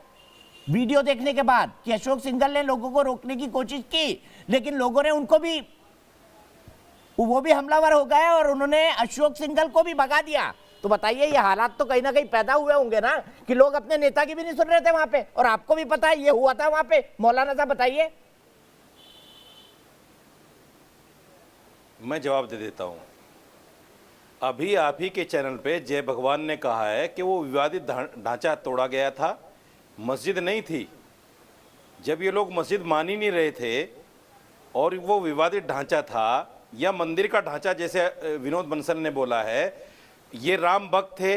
वीडियो देखने के बाद कि अशोक सिंघल ने लोगों को रोकने की कोशिश की, लेकिन लोगों ने उनको भी, वो भी हमलावर हो गए और उन्होंने अशोक सिंघल को भी भगा दिया। तो बताइए ये हालात तो कहीं ना कहीं पैदा हुए होंगे ना कि लोग अपने नेता की भी नहीं सुन रहे थे वहां पे, और आपको भी पता है ये हुआ था वहां पे। मौलाना साहब बताइए। मैं जवाब दे देता हूं। अभी आप ही के चैनल पे जय भगवान ने कहा है कि वो विवादित ढांचा तोड़ा गया था, मस्जिद नहीं थी। जब ये लोग मस्जिद मान ही नहीं रहे थे और वो विवादित ढांचा था या मंदिर का ढांचा, जैसे विनोद बंसल ने बोला है, ये राम भक्त थे,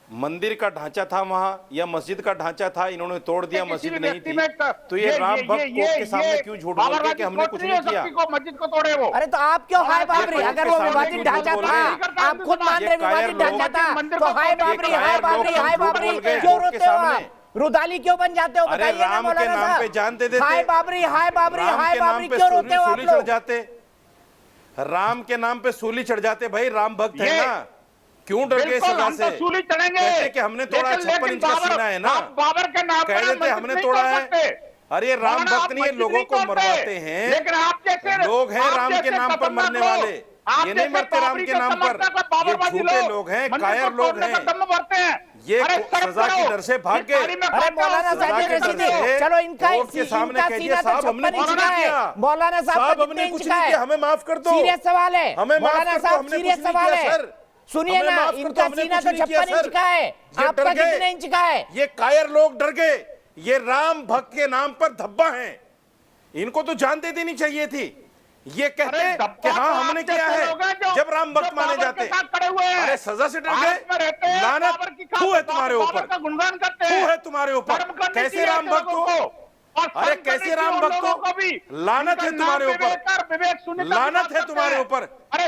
मंदिर का ढांचा था वहां या मस्जिद का ढांचा था, इन्होंने तोड़ दिया, मस्जिद नहीं थी। तो ये राम भक्त कोर्ट के सामने क्यों झूठ बोल रहे कि हमने कुछ नहीं किया? मस्जिद को तोड़े वो। अरे तो आप क्यों हाय बाबरी? अगर वो विवादित ढांचा था, आप खुद मान रहे विवादित ढांचा था, तो हाय बाबरी हाय बाबरी हाय बाबरी क्यों रोते हो आप? रुदाली क्यों बन जाते हो बताइए ना मौलाना साहब। हाय बाबरी हाय बाबरी हाय बाबरी क्यों रोते हो आप लोग? राम के नाम पे सूली चढ़ जाते भाई, राम भक्त है ना, क्यों डर गए सजा से? सूली चढ़ेंगे कि हमने तोड़ा 56 इंच का सीना है ना, बाबर के नाम कह देते हमने तोड़ा है। अरे राम भक्त नहीं, लोगों को मरवाते हैं, लेकिन आप जैसे लोग हैं राम के नाम पर मरने वाले, ये नहीं मरते राम के नाम पर, ये झूठे लोग हैं, कायर लोग हैं, ये सजा की डर से भाग गए। अरे मौलाना साजिद रशीदी, चलो इनका सामने कहिए साहब हमने कुछ नहीं किया, मौलाना साहब हमने कुछ नहीं किया, हमें माफ कर दो। सीरियस सवाल है मौलाना साहब, हमने सीरियस सवाल है, सुनिए ना। इनका सीना तो 56 इंच का है, आपका कितने इंच का है? ये कायर लोग डर गए, ये राम भक्त के नाम पर धब्बा हैं, इनको तो जान दे देनी चाहिए थी। ये कहते कि हाँ हमने किया है जब राम भक्त माने जाते। अरे सजा से डर गए, लानत तू है तुम्हारे ऊपर, तू है तुम्हारे ऊपर। कैसे राम भक्त हो? अरे कैसे राम भक्त हो? लानत है तुम्हारे ऊपर, लानत है तुम्हारे ऊपर।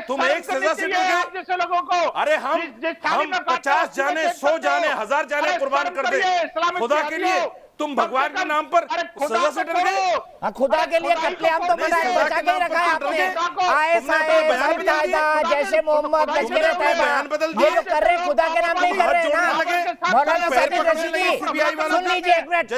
तुम एक सजा से डर गए। अरे हम 50 जाने 100 जाने 1000 जाने कुर्बान कर दे खुदा के लिए, तुम भगवान के नाम पर सजा से डर गए। खुदा के लिए कत्लेआम तो बचा के रखा है आपने। आईएसआईएस, जैसे मोहम्मद, लश्कर तैयबा, ये जो कर रहे हैं खुदा के नाम नहीं कर रहे हैं ना। मौलाना साजिद रशीदी सुन लीजिए एक मिनट,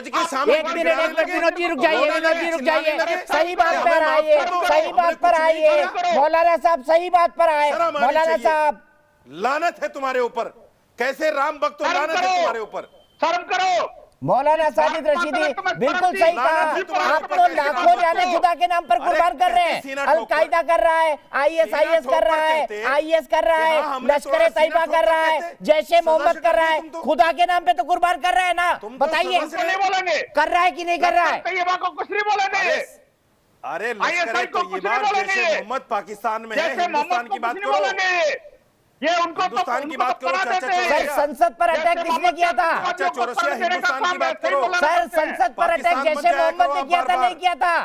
विनोद जी रुक जाइए, विनोद जी रुक जाइए, सही बात पर आइए, सही बात पर आइए मौलाना साहब, सही बात पर आए मौलाना साहब। लानत है तुम्हारे ऊपर, कैसे राम भक्त हो, लानत है तुम्हारे ऊपर, शर्म करो। मौलाना साजिद रशीदी बिल्कुल सही कहा, आप तो लाखों जाने खुदा के नाम पर कुर्बान कर रहे हैं। अल-कायदा कर रहा है, आईएसआईएस कर रहा है, आईएस कर रहा है, लश्कर तैयबा कर रहा है, जैसे मोहम्मद कर रहा है, खुदा के नाम पे तो कुर्बान कर रहा है ना। बताइए कर रहा है कि नहीं कर रहा है? तैयबा को कुछ नहीं बोलेंगे। अरे लश्कर तैयबा जैसे मोहम्मद पाकिस्तान में है, हिंदुस्तान की बात करो, ये उनको हिंदुस्तान की बात करो। सर संसद पर अटैक किसने किया था? चाचा चौरसिया हिंदुस्तान की बात करो। सर संसद पर अटैक जैसे मोहम्मद ने किया था नहीं किया था?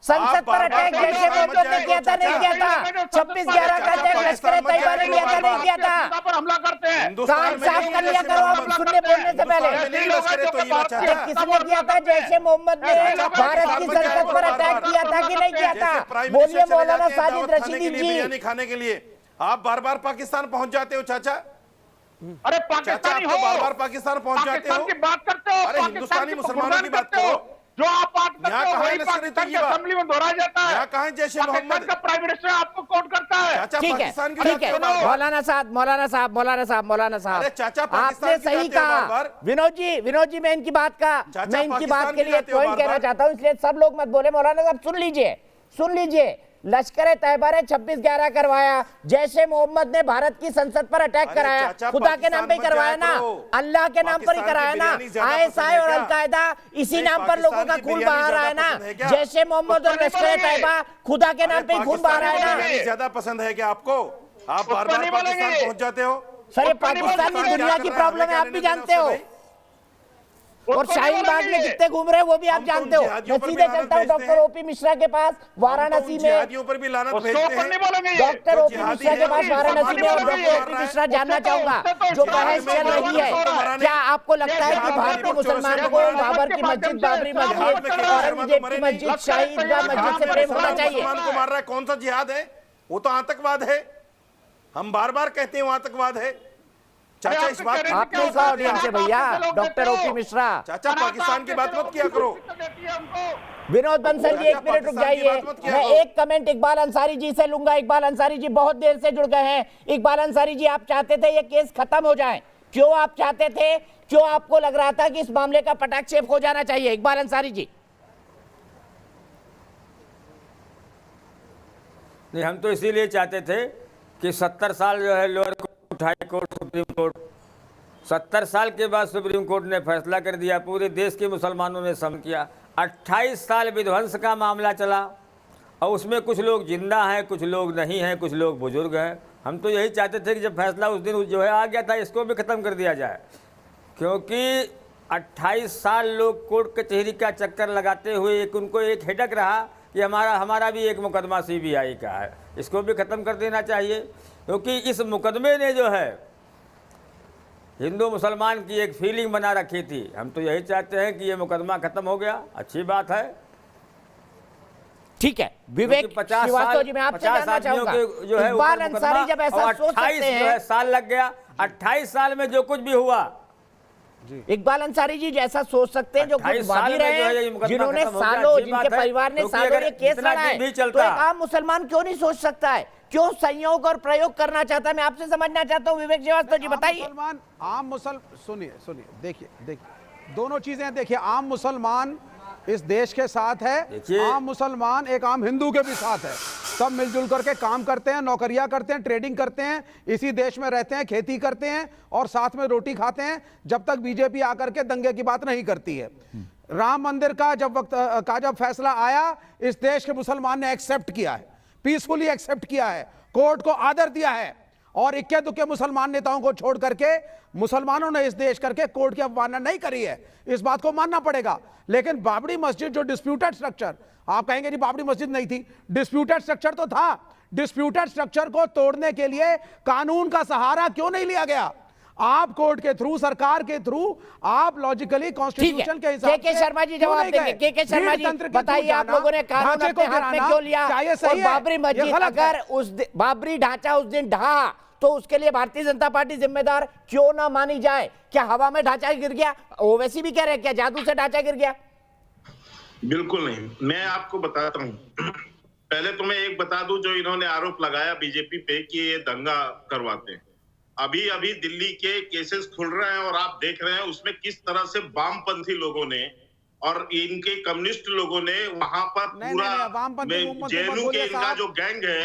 संसद पर अटैक जैसे मोहम्मद ने किया था नहीं किया था? 26/11 का अटैक लश्कर तैयबा ने किया था नहीं किया था? पर हमला करते हैं, कान साफ कर लिया करो आप सुनने बोलने से पहले। अरे किसने किया था? जैसे मोहम्मद ने भारत की संसद पर अटैक किया था कि नहीं किया था? बोलिए मौलाना साजिद रशीदी जी। खाने के लिए आप बार बार पाकिस्तान पहुंच जाते हो चाचा। अरे पाकिस्तानी हो, बार बार पाकिस्तान पहुंच जाते हो, की बात करते हो, अरे हिंदुस्तानी मुसलमानों की बात करो। जो आप बात करते हो वही पाकिस्तान की असेंबली में दोहराया जाता है। यहाँ कहाँ जैसे मोहम्मद का प्राइम मिनिस्टर आपको कोट करता है। चाचा ठीक है, पाकिस्तान की ठीक है मौलाना साहब, मौलाना साहब, मौलाना साहब, मौलाना साहब, अरे चाचा आपने सही कहा। विनोद जी मैं इनकी बात के लिए पॉइंट कहना चाहता हूँ, इसलिए सब लोग मत बोले। मौलाना साहब सुन लीजिए लश्कर तैयबा ने 26/11 करवाया, जैश ए मोहम्मद ने भारत की संसद पर अटैक कराया, खुदा के नाम पे ही करवाया ना, अल्लाह के नाम पर ही कराया ना। ISI और अलकायदा इसी नाम पर लोगों का खून बहा रहा है ना। जैश ए मोहम्मद और लश्कर तैयबा खुदा के नाम पे ही खून बहा रहा है ना। ज्यादा पसंद है क्या आपको? आप बार-बार पाकिस्तान पहुंच जाते हो। सर ये पाकिस्तान की दुनिया की प्रॉब्लम है, आप भी जानते हो, और शाहीन बाग में कितने घूम रहे हैं वो भी आप जानते हो। मैं सीधे चलता हूँ डॉक्टर ओपी मिश्रा के पास वाराणसी में, पर भी लानत भेजते हैं। डॉक्टर ओपी मिश्रा के पास वाराणसी में, और डॉक्टर ओपी मिश्रा जानना चाहूंगा जो बहस चल रही है, क्या आपको लगता है कि भारतीय मुसलमानों को बाबर की मस्जिद, बाबरी मस्जिद, औरंगजेब की मस्जिद, शाही ईदगाह मस्जिद से प्रेम होना चाहिए? मुसलमान को मार रहा है, कौन सा जिहाद है? वो तो आतंकवाद है। हम बार बार कहते हैं वो आतंकवाद है। चाचा इस बात आपने इसका ऑडियंस है भैया, डॉक्टर ओपी मिश्रा। चाचा पाकिस्तान की बात मत किया करो। विनोद बंसल जी एक मिनट रुक जाइए, मैं एक कमेंट इकबाल अंसारी जी से लूंगा। इकबाल अंसारी जी बहुत देर से जुड़ गए हैं। इकबाल अंसारी जी, आप चाहते थे ये केस खत्म हो जाए, क्यों आप चाहते थे, क्यों आपको लग रहा था कि इस मामले का पटाक्षेप हो जाना चाहिए? इकबाल अंसारी जी। नहीं, हम तो इसीलिए चाहते थे कि 70 साल जो है lower court, high court, supreme court, 70 साल के बाद सुप्रीम कोर्ट ने फैसला कर दिया, पूरे देश के मुसलमानों ने सम किया। 28 साल विध्वंस का मामला चला और उसमें कुछ लोग जिंदा हैं, कुछ लोग नहीं हैं, कुछ लोग बुजुर्ग हैं। हम तो यही चाहते थे कि जब फैसला उस दिन जो है आ गया था, इसको भी ख़त्म कर दिया जाए, क्योंकि 28 साल लोग कोर्ट कचहरी का चक्कर लगाते हुए उनको एक हेडक रहा कि हमारा भी एक मुकदमा CBI का है, इसको भी ख़त्म कर देना चाहिए, क्योंकि इस मुकदमे ने जो है हिंदू मुसलमान की एक फीलिंग बना रखी थी। हम तो यही चाहते हैं कि ये मुकदमा खत्म हो गया, अच्छी बात है। ठीक है, विवेक श्रीवास्तव जी, मैं आपसे जानना चाहूंगा, इकबाल अंसारी जब ऐसा सोच सकते हैं, साल लग गया, 28 साल में जो कुछ भी हुआ, इकबाल अंसारी जी जैसा सोच सकते हैं, जो कुछ वादी रहे हैं, जिन्होंने सालों, जिनके परिवार ने सालों ये केस लड़ा है, तो एक आम मुसलमान क्यों नहीं सोच सकता है, क्यों संयोग और प्रयोग करना चाहता है? मैं आपसे समझना चाहता हूँ विवेक श्रीवास्तव जी, बताइए। सुनिए, देखिए दोनों चीजें देखिए, आम मुसलमान इस देश के साथ है, आम मुसलमान एक आम हिंदू के भी साथ है, सब मिलजुल करके काम करते हैं, नौकरियां करते हैं, ट्रेडिंग करते हैं, इसी देश में रहते हैं, खेती करते हैं और साथ में रोटी खाते हैं, जब तक बीजेपी आकर के दंगे की बात नहीं करती है। राम मंदिर का जब फैसला आया, इस देश के मुसलमान ने एक्सेप्ट किया है, पीसफुली एक्सेप्ट किया है, कोर्ट को आदर दिया है, और इक्के दुक्के मुसलमान नेताओं को छोड़ करके मुसलमानों ने इस देश करके कोर्ट की अवमानना नहीं करी है, इस बात को मानना पड़ेगा। लेकिन बाबरी मस्जिद जो डिस्प्यूटेड स्ट्रक्चर, आप कहेंगे जी बाबरी मस्जिद नहीं थी, डिस्प्यूटेड स्ट्रक्चर तो था। डिस्प्यूटेड स्ट्रक्चर को तोड़ने के लिए कानून का सहारा क्यों नहीं लिया गया? आप कोर्ट के थ्रू, सरकार के थ्रू, आप लॉजिकली कॉन्स्टिट्यूशन के हिसाब से के शर्मा जी जवाब देंगे। के शर्मा जी बताइए, आप लोगों ने कानून अपने हाथ में क्यों लिया? और बाबरी मस्जिद अगर बाबरी ढांचा उस दिन ढहा, तो उसके लिए भारतीय जनता पार्टी जिम्मेदार क्यों ना मानी जाए? क्या हवा में ढांचा गिर गया? ओवैसी भी कह रहे हैं क्या जादू से ढांचा गिर गया? बिल्कुल नहीं, मैं आपको बताता हूं। पहले तो मैं एक बता दूं, जो इन्होंने आरोप लगाया बीजेपी पे कि ये दंगा करवाते हैं, अभी अभी दिल्ली के केसेस खुल रहे हैं और आप देख रहे हैं उसमें किस तरह से वामपंथी लोगों ने और इनके कम्युनिस्ट लोगों ने वहां पर पूरा जेएनयू के इनका जो गैंग है,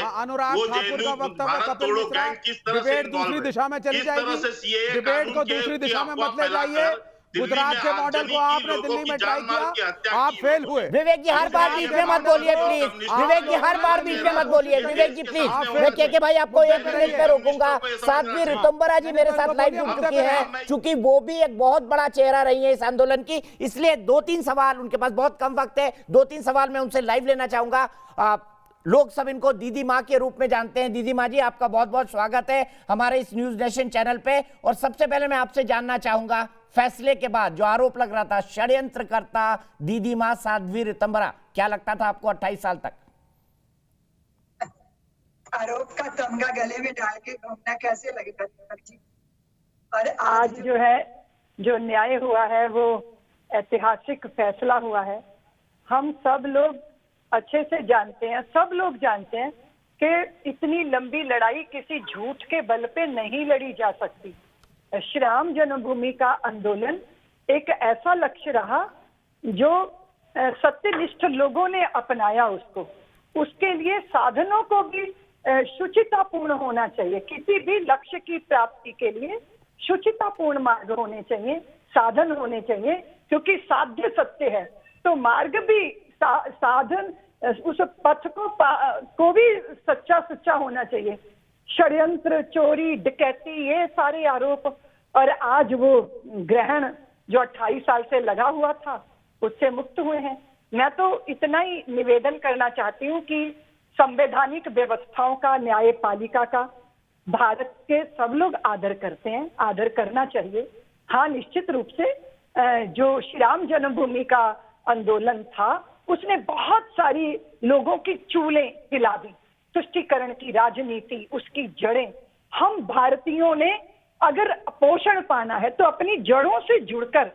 वो जेएनयू भारत तोड़ो गैंग किस तरह से दूसरी दिशा में चली जाएगी, डिबेट को दूसरी दिशा में मत ले जाइए। गुजरात के मॉडल को आपने दिल्ली में ट्राई किया, आप फेल हुए। विवेक जी हर बार बीच में मत बोलिए प्लीज, विवेक जी हर बार बीच में मत बोलिए, विवेक जी प्लीज। मैं के भाई आपको एक मिनट पे रोकूंगा। साध्वी ऋतुंबरा जी मेरे साथ लाइव जुड़ चुकी है, चूंकि वो भी एक बहुत बड़ा चेहरा रही है इस आंदोलन की, इसलिए 2-3 सवाल, उनके पास बहुत कम वक्त है, 2-3 सवाल मैं उनसे लाइव लेना चाहूंगा। लोग सब इनको दीदी माँ के रूप में जानते हैं। दीदी माँ जी, आपका बहुत बहुत स्वागत है हमारे इस न्यूज नेशन चैनल पे। और सबसे पहले मैं आपसे जानना चाहूंगा, फैसले के बाद जो आरोप लग रहा था षड्यंत्रकर्ता दीदी माँ साध्वी ऋतुंबरा, क्या लगता था आपको 28 साल तक? आरोप का तमगा गले में डाल के घूमना कैसे लगेगा जी? और आज जो है, जो न्याय हुआ है, वो ऐतिहासिक फैसला हुआ है। हम सब लोग अच्छे से जानते हैं, सब लोग जानते हैं कि इतनी लंबी लड़ाई किसी झूठ के बल पे नहीं लड़ी जा सकती। श्री राम जन्मभूमि का आंदोलन एक ऐसा लक्ष्य रहा जो सत्यनिष्ठ लोगों ने अपनाया उसको, उसके लिए साधनों को भी शुचितापूर्ण होना चाहिए। किसी भी लक्ष्य की प्राप्ति के लिए शुचितापूर्ण मार्ग होने चाहिए, साधन होने चाहिए, क्योंकि साध्य सत्य है तो मार्ग भी साधन उस पथ को भी सच्चा होना चाहिए। षड्यंत्र, चोरी, डकैती, ये सारे आरोप, और आज वो ग्रहण जो 28 साल से लगा हुआ था उससे मुक्त हुए हैं। मैं तो इतना ही निवेदन करना चाहती हूँ कि संवैधानिक व्यवस्थाओं का, न्यायपालिका का भारत के सब लोग आदर करते हैं, आदर करना चाहिए। हाँ, निश्चित रूप से जो श्री राम जन्मभूमि का आंदोलन था उसने बहुत सारी लोगों की चूलें हिला दी। तुष्टीकरण की राजनीति, उसकी जड़ें, हम भारतीयों ने अगर पोषण पाना है तो अपनी जड़ों से जुड़कर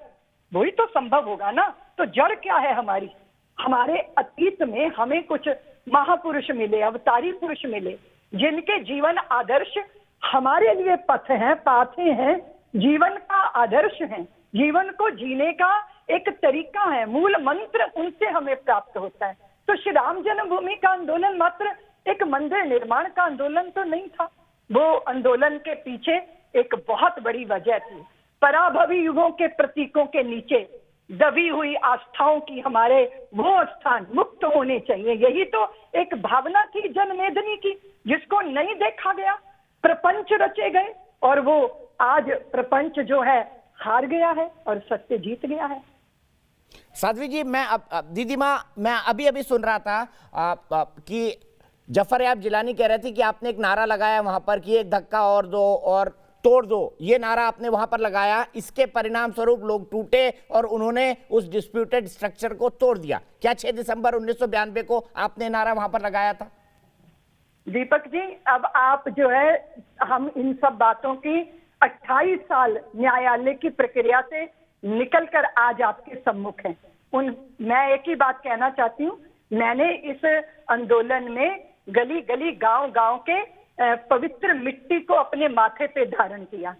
वही तो संभव होगा ना। तो जड़ क्या है हमारी? हमारे अतीत में हमें कुछ महापुरुष मिले, अवतारी पुरुष मिले, जिनके जीवन आदर्श हमारे लिए पथ हैं, पाथे हैं, जीवन का आदर्श हैं, जीवन को जीने का एक तरीका है, मूल मंत्र उनसे हमें प्राप्त होता है। तो श्री राम जन्मभूमि का आंदोलन मात्र एक मंदिर निर्माण का आंदोलन तो नहीं था, वो आंदोलन के पीछे एक बहुत बड़ी वजह थी। पराभवी युगों के प्रतीकों के नीचे दबी हुई आस्थाओं की हमारे वो स्थान मुक्त होने चाहिए। यही तो एक भावना थी जनमेदनी की, जिसको नहीं देखा गया। प्रपंच रचे गए और वो आज प्रपंच जो है हार गया है और सत्य जीत गया है। साध्वी जी, मैं दीदी माँ, मैं अभी सुन रहा था कि जफर याब जिलानी कह रहे थे कि आपने एक नारा लगाया वहां पर कि एक धक्का और दो और तोड़ दो, ये नारा आपने वहां पर लगाया, इसके परिणाम स्वरूप लोग टूटे और उन्होंने उस डिस्प्यूटेड स्ट्रक्चर को तोड़ दिया। क्या 6 दिसंबर 1992 को आपने नारा वहां पर लगाया था? दीपक जी, अब आप जो है, हम इन सब बातों की 28 साल न्यायालय की प्रक्रिया से निकलकर आज आपके सम्मुख हैं। मैं एक ही बात कहना चाहती हूँ, मैंने इस आंदोलन में गली गली, गांव गांव के पवित्र मिट्टी को अपने माथे पे धारण किया।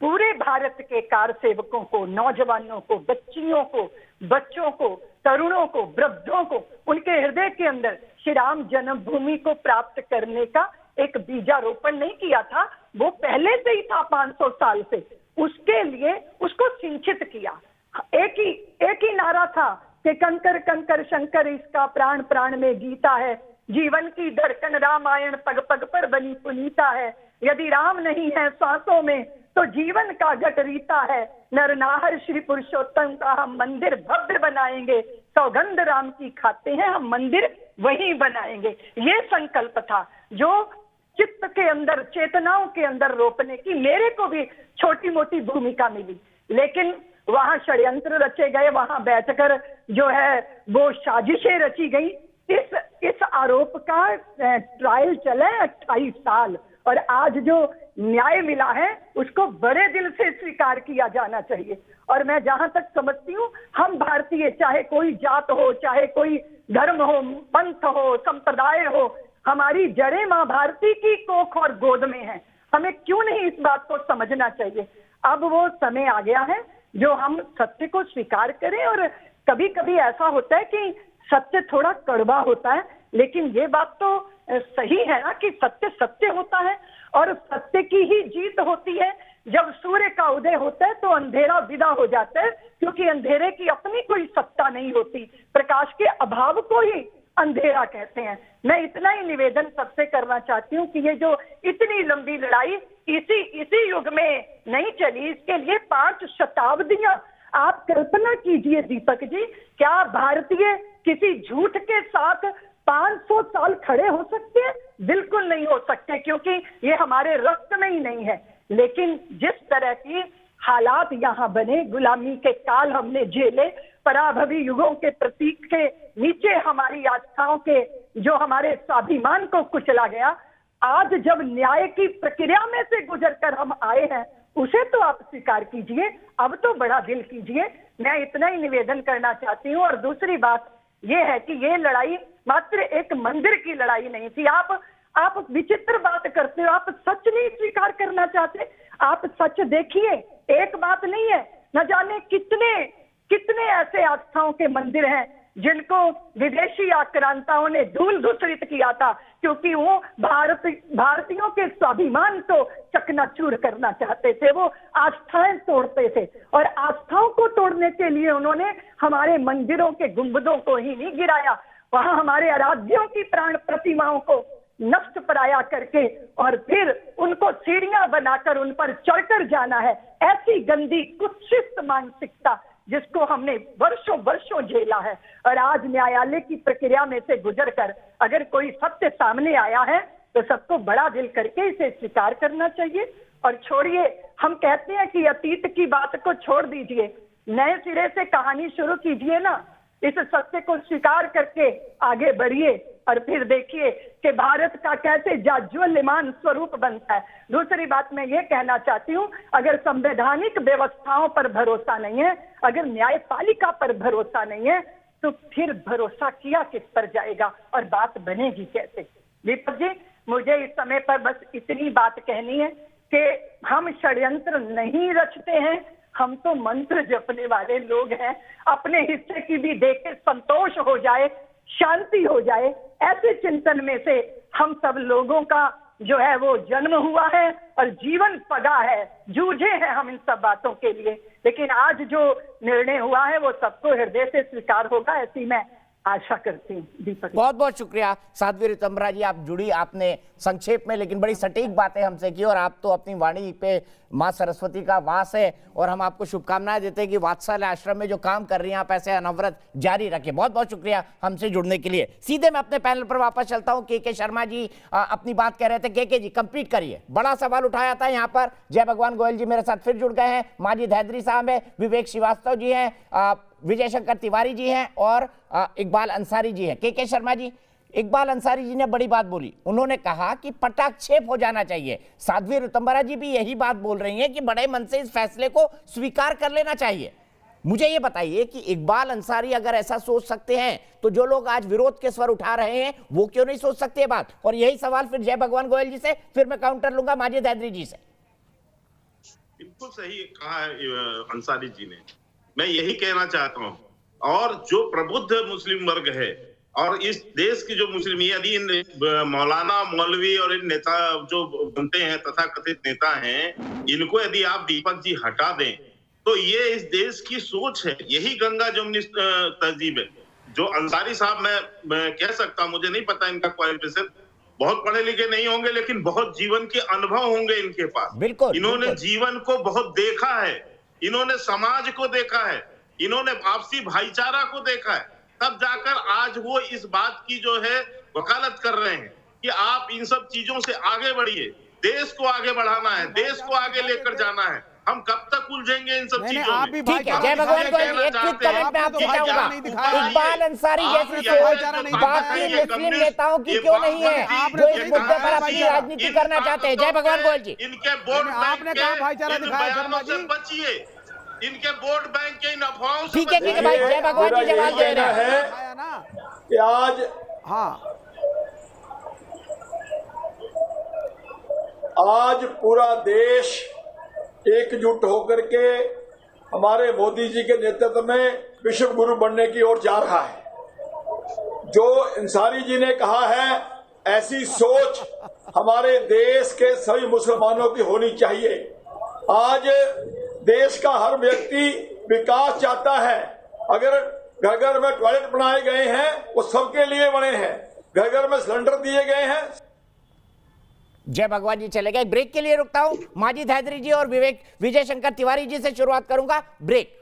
पूरे भारत के कार सेवकों को, नौजवानों को, बच्चियों को, बच्चों को, तरुणों को, वृद्धों को, उनके हृदय के अंदर श्री राम जन्मभूमि को प्राप्त करने का एक बीजारोपण नहीं किया था, वो पहले से ही था 500 साल से। उसके लिए उसको सिंचित किया। एक ही नारा था कि कंकर कंकर शंकर इसका प्राण प्राण में गीता है, जीवन की धड़कन रामायण पग पग पर बनी पुनीता है, यदि राम नहीं है सांसों में तो जीवन का घट रीता है, नरनाहर श्री पुरुषोत्तम का हम मंदिर भव्य बनाएंगे, सौगंध राम की खाते हैं हम मंदिर वहीं बनाएंगे। ये संकल्प था जो चित्त के अंदर, चेतनाओं के अंदर रोपने की मेरे को भी छोटी मोटी भूमिका मिली, लेकिन वहां षड्यंत्र रचे गए, वहां बैठकर जो है वो साजिशें रची गई। इस आरोप का ट्रायल चला 28 साल और आज जो न्याय मिला है उसको बड़े दिल से स्वीकार किया जाना चाहिए। और मैं जहां तक समझती हूँ, हम भारतीय, चाहे कोई जात हो, चाहे कोई धर्म हो, पंथ हो, संप्रदाय हो, हमारी जड़ें माँ भारती की कोख और गोद में है। हमें क्यों नहीं इस बात को समझना चाहिए? अब वो समय आ गया है जो हम सत्य को स्वीकार करें। और कभी कभी ऐसा होता है कि सत्य थोड़ा कड़वा होता है, लेकिन ये बात तो सही है ना कि सत्य सत्य होता है और सत्य की ही जीत होती है। जब सूर्य का उदय होता है तो अंधेरा विदा हो जाता है, क्योंकि अंधेरे की अपनी कोई सत्ता नहीं होती, प्रकाश के अभाव को ही अंधेरा कहते हैं। मैं इतना ही निवेदन सबसे करना चाहती हूँ कि ये जो इतनी लंबी लड़ाई इसी युग में नहीं चली, इसके लिए 5 शताब्दियां आप कल्पना कीजिए दीपक जी, क्या भारतीय किसी झूठ के साथ 500 साल खड़े हो सकते हैं? बिल्कुल नहीं हो सकते, क्योंकि ये हमारे रक्त में ही नहीं है। लेकिन जिस तरह की हालात यहाँ बने, गुलामी के काल हमने झेले, पराभवी युगों के प्रतीक के नीचे हमारी आस्थाओं के जो हमारे स्वाभिमान को कुचला गया, आज जब न्याय की प्रक्रिया में से गुजरकर हम आए हैं, उसे तो आप स्वीकार कीजिए, अब तो बड़ा दिल कीजिए। मैं इतना ही निवेदन करना चाहती हूँ। और दूसरी बात ये है कि ये लड़ाई मात्र एक मंदिर की लड़ाई नहीं थी। आप विचित्र बात करते हो, आप सच नहीं स्वीकार करना चाहते। आप सच देखिए, एक बात नहीं है, न जाने कितने ऐसे आस्थाओं के मंदिर हैं जिनको विदेशी आक्रांताओं ने धूल धूसरित किया था, क्योंकि वो भारतीयों के स्वाभिमान को चकनाचूर करना चाहते थे। वो आस्थाएं तोड़ते थे और आस्थाओं को तोड़ने के लिए उन्होंने हमारे मंदिरों के गुंबदों को ही नहीं गिराया, वहां हमारे आराध्यों की प्राण प्रतिमाओं को नष्ट पराया करके और फिर उनको सीढ़ियां बनाकर उन पर चढ़कर जाना है। ऐसी गंदी कुत्सित मानसिकता जिसको हमने वर्षों वर्षों झेला है, और आज न्यायालय की प्रक्रिया में से गुजरकर अगर कोई सत्य सामने आया है तो सबको बड़ा दिल करके इसे स्वीकार करना चाहिए। और छोड़िए, हम कहते हैं कि अतीत की बात को छोड़ दीजिए, नए सिरे से कहानी शुरू कीजिए ना। इस सत्य को स्वीकार करके आगे बढ़िए और फिर देखिए कि भारत का कैसे जाज्वल्यमान स्वरूप बनता है। दूसरी बात मैं ये कहना चाहती हूँ, अगर संवैधानिक व्यवस्थाओं पर भरोसा नहीं है, अगर न्यायपालिका पर भरोसा नहीं है, तो फिर भरोसा किया किस पर जाएगा और बात बनेगी कैसे। दीपक जी, मुझे इस समय पर बस इतनी बात कहनी है कि हम षड्यंत्र नहीं रचते हैं, हम तो मंत्र जपने वाले लोग हैं। अपने हिस्से की भी देख के संतोष हो जाए, शांति हो जाए, ऐसे चिंतन में से हम सब लोगों का जो है वो जन्म हुआ है और जीवन पगा है, जूझे हैं हम इन सब बातों के लिए। लेकिन आज जो निर्णय हुआ है वो सबको हृदय से स्वीकार होगा, ऐसी मैं आशा करती हूँ। दीपक, बहुत बहुत शुक्रिया साध्वी ऋतंभरा जी, आप जुड़ी, आपने संक्षेप में लेकिन बड़ी सटीक बातें हमसे की, और आप तो अपनी वाणी पे माँ सरस्वती का वास है, और हम आपको शुभकामनाएं देते हैं कि वात्सल्य आश्रम में जो काम कर रही हैं आप ऐसे अनवरत जारी रखें। बहुत बहुत शुक्रिया हमसे जुड़ने के लिए। सीधे मैं अपने पैनल पर वापस चलता हूँ। के शर्मा जी अपनी बात कह रहे थे। के जी कंप्लीट करिए। बड़ा सवाल उठाया था यहाँ पर। जय भगवान गोयल जी मेरे साथ फिर जुड़ गए हैं, माजिद हैदरी साहब है, विवेक श्रीवास्तव जी हैं, विजय शंकर तिवारी जी हैं और इकबाल अंसारी जी हैं। के शर्मा जी, इकबाल अंसारी जी ने बड़ी बात बोली, उन्होंने कहा कि पटाक्षेप हो जाना चाहिए। साध्वी ऋतंभरा जी भी यही बात बोल रही हैं कि बड़े मन से इस फैसले को स्वीकार कर लेना चाहिए। मुझे ये बताइए कि इकबाल अंसारी अगर ऐसा सोच सकते हैं तो जो लोग आज विरोध के स्वर उठा रहे हैं वो क्यों नहीं सोच सकते बात। और यही सवाल फिर जय भगवान गोयल जी से, फिर मैं काउंटर लूंगा माजिद हैदरी जी से। बिल्कुल सही कहा अंसारी जी ने, मैं यही कहना चाहता हूं। और जो प्रबुद्ध मुस्लिम वर्ग है और इस देश की जो मुस्लिम, यदि इन मौलाना मौलवी और इन नेता जो बनते हैं तथाकथित नेता हैं, इनको यदि आप दीपक जी हटा दें तो ये इस देश की सोच है, यही गंगा जमुनी तहजीब है। जो अंसारी साहब, मैं कह सकता हूं, मुझे नहीं पता इनका क्वालिफिकेशन, बहुत पढ़े लिखे नहीं होंगे लेकिन बहुत जीवन के अनुभव होंगे इनके पास। बिल्कुल, इन्होंने जीवन को बहुत देखा है, इन्होंने समाज को देखा है, इन्होंने आपसी भाईचारा को देखा है, तब जाकर आज वो इस बात की जो है वकालत कर रहे हैं कि आप इन सब चीजों से आगे बढ़िए। देश को आगे बढ़ाना है, देश को आगे लेकर जाना है। हम कब तक उलझेंगे इन सब चीजों में? ठीक है, जय भगवान को एक क्विक कमेंट में आपसे चाहूंगा, इकबाल अंसारी जैसी सोच बाकी मुस्लिम नेताओं की क्यों नहीं है जो इस मुद्दे पर अपनी राजनीति करना चाहते हैं? जय भगवान गोयल जी, इनके वोट आपने कहा भाईचारा दिखाया शर्मा जी, बचिए, इनके वोट बैंक के इन अफवाहों से ठीक है भाई, जय भगवान जी जवाब दे रहे हैं कि आज पूरा देश एकजुट होकर के हमारे मोदी जी के नेतृत्व में विश्व गुरु बनने की ओर जा रहा है। जो अंसारी जी ने कहा है, ऐसी सोच हमारे देश के सभी मुसलमानों की होनी चाहिए। आज देश का हर व्यक्ति विकास चाहता है। अगर घर घर में टॉयलेट बनाए गए हैं वो सबके लिए बने हैं, घर घर में सिलेंडर दिए गए हैं। जय भगवान जी चले गए। ब्रेक के लिए रुकता हूं। माजिद हैदरी जी और विजय शंकर तिवारी जी से शुरुआत करूंगा। ब्रेक।